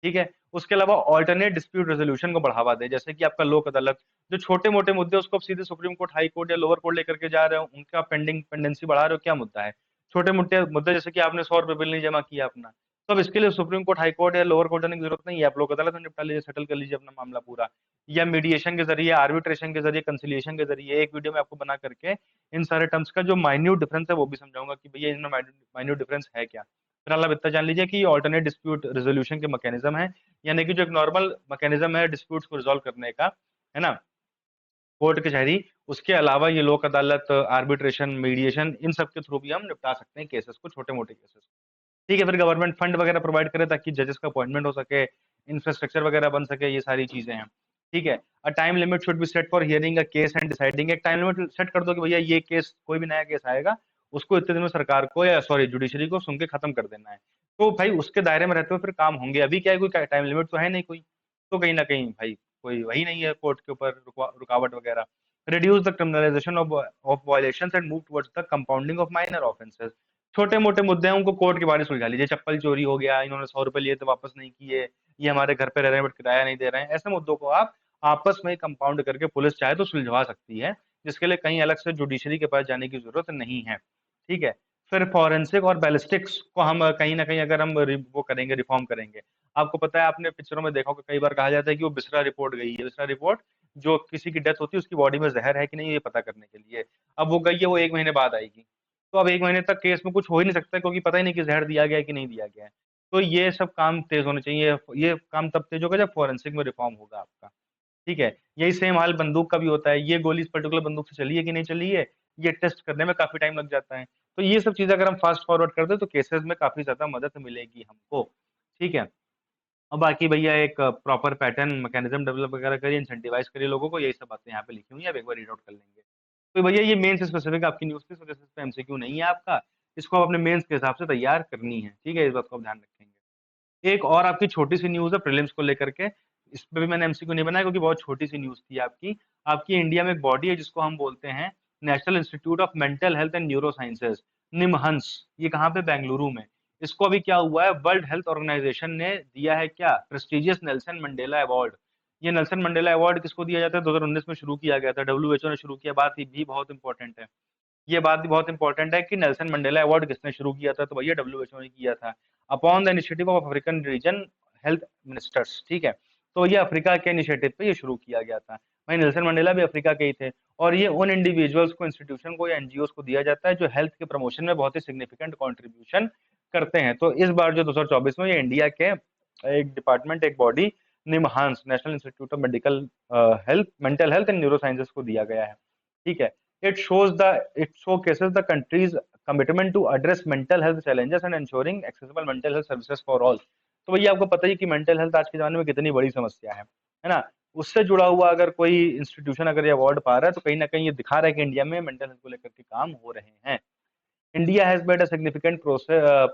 ठीक है। उसके अलावा ऑल्टरनेट डिस्प्यूट रेजोल्यूशन को बढ़ावा दे, जैसे कि आपका लोक अदालत, जो छोटे मोटे मुद्दे उसको आप सीधे सुप्रीम कोर्ट, हाई कोर्ट या लोअर कोर्ट लेकर के जा रहे हो, उनका पेंडेंसी बढ़ा रहे हो, क्या मुद्दा है? छोटे मोटे मुद्दे जैसे कि आपने 100 रुपए बिल नहीं जमा किया अपना, तो अब इसके लिए सुप्रीम कोर्ट, हाई कोर्ट या लोअर कोर्ट जाने की जरूरत नहीं है, आप लोक अदालत में निपटा लीजिए, सेटल कर लीजिए अपना मामला पूरा। या मीडिएशन के जरिए, आर्बिट्रेशन के जरिए, कंसिलिएशन के जरिए, एक वीडियो में आपको बना करके इन सारे टर्म्स का जो माइन्यूट डिफरेंस है वो भी समझाऊंगा कि भैया इनमें माइन्यूट डिफरेंस है क्या। फिलहाल आप इतना जान लीजिए कि ऑल्टरनेट डिस्प्यूट रेजोल्यूशन के मैकेनिज्म है, यानी कि जो एक नॉर्मल मैकेनिज्म है डिस्प्यूट्स को रिजॉल्व करने का, है ना, कोर्ट कचहरी, उसके अलावा ये लोक अदालत, आर्बिट्रेशन, मीडिएशन, इन सब के थ्रू भी हम निपटा सकते हैं केसेस को, छोटे मोटे केसेस। ठीक है। फिर गवर्नमेंट फंड वगैरह प्रोवाइड करे ताकि जजेस का अपॉइंटमेंट हो सके, इंफ्रास्ट्रक्चर वगैरह बन सके, ये सारी चीजें हैं। ठीक है। A time limit should be set for hearing a case and deciding, एक टाइम लिमिट सेट कर दो कि भैया ये केस, कोई भी नया केस आएगा उसको इतने दिन में सरकार को, या सॉरी जुडिशरी को सुन के खत्म कर देना है। तो भाई उसके दायरे में रहते हुए फिर काम होंगे। अभी क्या है, कोई टाइम लिमिट तो है नहीं कोई, तो कहीं ना कहीं भाई कोई वही नहीं है कोर्ट के ऊपर रुकावट वगैरह। Reduce the criminalisation of violations and move towards the compounding of minor offences, छोटे मोटे मुद्दे हैं उनको कोर्ट के बारे में सुलझा लीजिए, चप्पल चोरी हो गया, इन्होंने 100 रुपए लिए तो वापस नहीं किए, ये हमारे घर पे रह रहे हैं बट किराया नहीं दे रहे हैं, ऐसे मुद्दों को आप आपस में कंपाउंड करके पुलिस चाहे तो सुलझवा सकती है, जिसके लिए कहीं अलग से जुडिशरी के पास जाने की जरूरत नहीं है। ठीक है। फिर फॉरेंसिक और बैलिस्टिक्स को हम कहीं ना कहीं अगर हम वो करेंगे, रिफॉर्म करेंगे, आपको पता है, आपने पिक्चरों में देखा होगा, कई बार कहा जाता है कि वो बिस्रा रिपोर्ट गई है, बिस्रा रिपोर्ट जो किसी की डेथ होती है उसकी बॉडी में जहर है कि नहीं ये पता करने के लिए, अब वो गई है, वो 1 महीने बाद आएगी, तो अब 1 महीने तक केस में कुछ हो ही नहीं सकता क्योंकि पता ही नहीं कि जहर दिया गया है कि नहीं दिया गया है। तो ये सब काम तेज होने चाहिए, ये काम तब तेज होगा जब फोरेंसिक में रिफॉर्म होगा आपका। ठीक है। यही सेम हाल बंदूक का भी होता है, ये गोली इस पर्टिकुलर बंदूक से चली है कि नहीं चली है, ये टेस्ट करने में काफी टाइम लग जाता है। तो ये सब चीजें अगर हम फास्ट फॉरवर्ड कर दे तो केसेस में काफी ज्यादा मदद मिलेगी हमको। ठीक है। और बाकी भैया एक प्रॉपर पैटर्न मैकेनिज्म डेवलप वगैरह करिए, इंसेंटिवाइज करिए लोगों को, यही सब बातें यहाँ पे लिखी हुई है, आप एक बार रीड आउट कर लेंगे। तो भैया ये मेंस स्पेसिफिक आपकी न्यूज़ थी, इस वजह से इस पे एमसीक्यू नहीं है आपका, इसको आप अपने मेंस के हिसाब से तैयार करनी है। ठीक है, इस बात को आप ध्यान रखेंगे। एक और आपकी छोटी सी न्यूज़ है प्रीलिम्स को लेकर के, इस पे भी मैंने एमसीक्यू नहीं बनाया क्योंकि बहुत छोटी सी न्यूज़ थी आपकी। आपकी इंडिया में एक बॉडी है जिसको हम बोलते हैं national institute of mental health and neuro sciences, NIMHANS. ये कहाँ पे? बेंगलुरु में। इसको अभी क्या हुआ है, वर्ल्ड हेल्थ ऑर्गेनाइजेशन ने दिया है क्या, प्रेस्टिजियस नेल्सन मंडेला अवार्ड। ये नेल्सन मंडेला अवार्ड किसको दिया जाता है? 2019 में शुरू किया गया था, डब्ल्यूएचओ ने शुरू किया। बात भी बहुत इंपॉर्टेंट है, ये बात भी बहुत इंपॉर्टेंट है कि नेल्सन मंडेला अवार्ड किसने शुरू किया था, तो भैया डब्ल्यूएचओ ने किया था, upon the initiative of African region health ministers. ठीक है। तो ये अफ्रीका के इनिशिएटिव पे ये शुरू किया गया था। भाई नेल्सन मंडेला भी अफ्रीका के ही थे, और ये उन इंडिविजुअल्स को, इंस्टीट्यूशन को या एनजीओ को दिया जाता है जो हेल्थ के प्रमोशन में बहुत ही सिग्निफिकेंट कॉन्ट्रीब्यूशन करते हैं। तो इस बार जो 2024 में ये इंडिया के एक डिपार्टमेंट, एक body, NIMHANS, national institute of medical health, mental health and neuro sciences को दिया गया है। ठीक है। It showcases the country's commitment to address mental health challenges and ensuring accessible mental health services for all। तो भैया आपको पता ही कि मेंटल हेल्थ आज के जमाने में कितनी बड़ी समस्या है ना। उससे जुड़ा हुआ अगर कोई इंस्टीट्यूशन अगर ये अवार्ड पा रहा है तो कहीं ना कहीं ये दिखा रहा है कि इंडिया में मेंटल हेल्थ को लेकर के काम हो रहे हैं। India has made a significant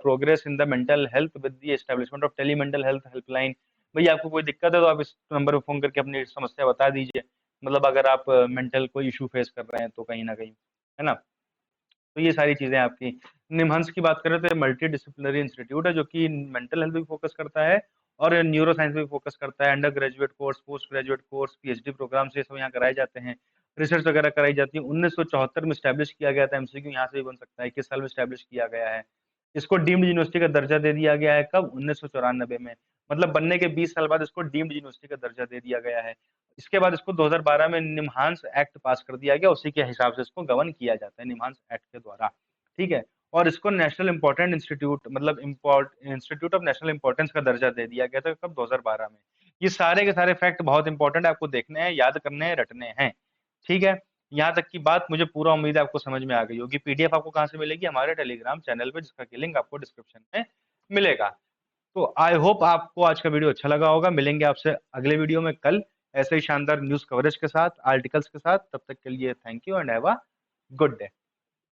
progress in the mental health with the establishment of tele mental health helpline। भैया आपको कोई दिक्कत है तो आप इस नंबर पर फोन करके अपनी समस्या बता दीजिए, मतलब अगर आप मेंटल कोई इशू फेस कर रहे हैं तो कहीं ना कहीं, है ना। तो ये सारी चीजें आपकी। निमहंस की बात करें तो मल्टी डिसिप्लिनरी इंस्टीट्यूट है जो कि मेंटल हेल्थ भी फोकस करता है और न्यूरो साइंस भी फोकस करता है। Undergraduate course, postgraduate course, PhD programme से सब यहाँ कराए जाते हैं। रिसर्च वगैरह कराई जाती है। 1974 में स्टैब्लिश किया गया था, एमसीक्यू यहाँ से भी बन सकता है, किस साल में स्टैब्लिश किया गया है। इसको डीम्ड यूनिवर्सिटी का दर्जा दे दिया गया है कब? 1994 में, मतलब बनने के 20 साल बाद इसको डीम्ड यूनिवर्सिटी का दर्जा दे दिया गया है। इसके बाद इसको 2012 में निम्हांस एक्ट पास कर दिया गया, उसी के हिसाब से इसको गवर्न किया जाता है निम्हांस एक्ट के द्वारा, ठीक है। और इसको नेशनल इंपॉर्टेंट इंस्टीट्यूट, मतलब इंस्टीट्यूट ऑफ नेशनल इंपॉर्टेंस का दर्जा दे दिया गया था कब? 2012 में। ये सारे के सारे फैक्ट बहुत इंपॉर्टेंट है, आपको देखने हैं, याद करने हैं, रटने हैं, ठीक है। यहाँ तक की बात मुझे पूरा उम्मीद है आपको समझ में आ गई होगी। पीडीएफ आपको कहाँ से मिलेगी? हमारे टेलीग्राम चैनल पे, जिसका की लिंक आपको डिस्क्रिप्शन में मिलेगा। तो आई होप आपको आज का वीडियो अच्छा लगा होगा। मिलेंगे आपसे अगले वीडियो में कल, ऐसे ही शानदार न्यूज कवरेज के साथ, आर्टिकल्स के साथ। तब तक के लिए thank you and have a good day.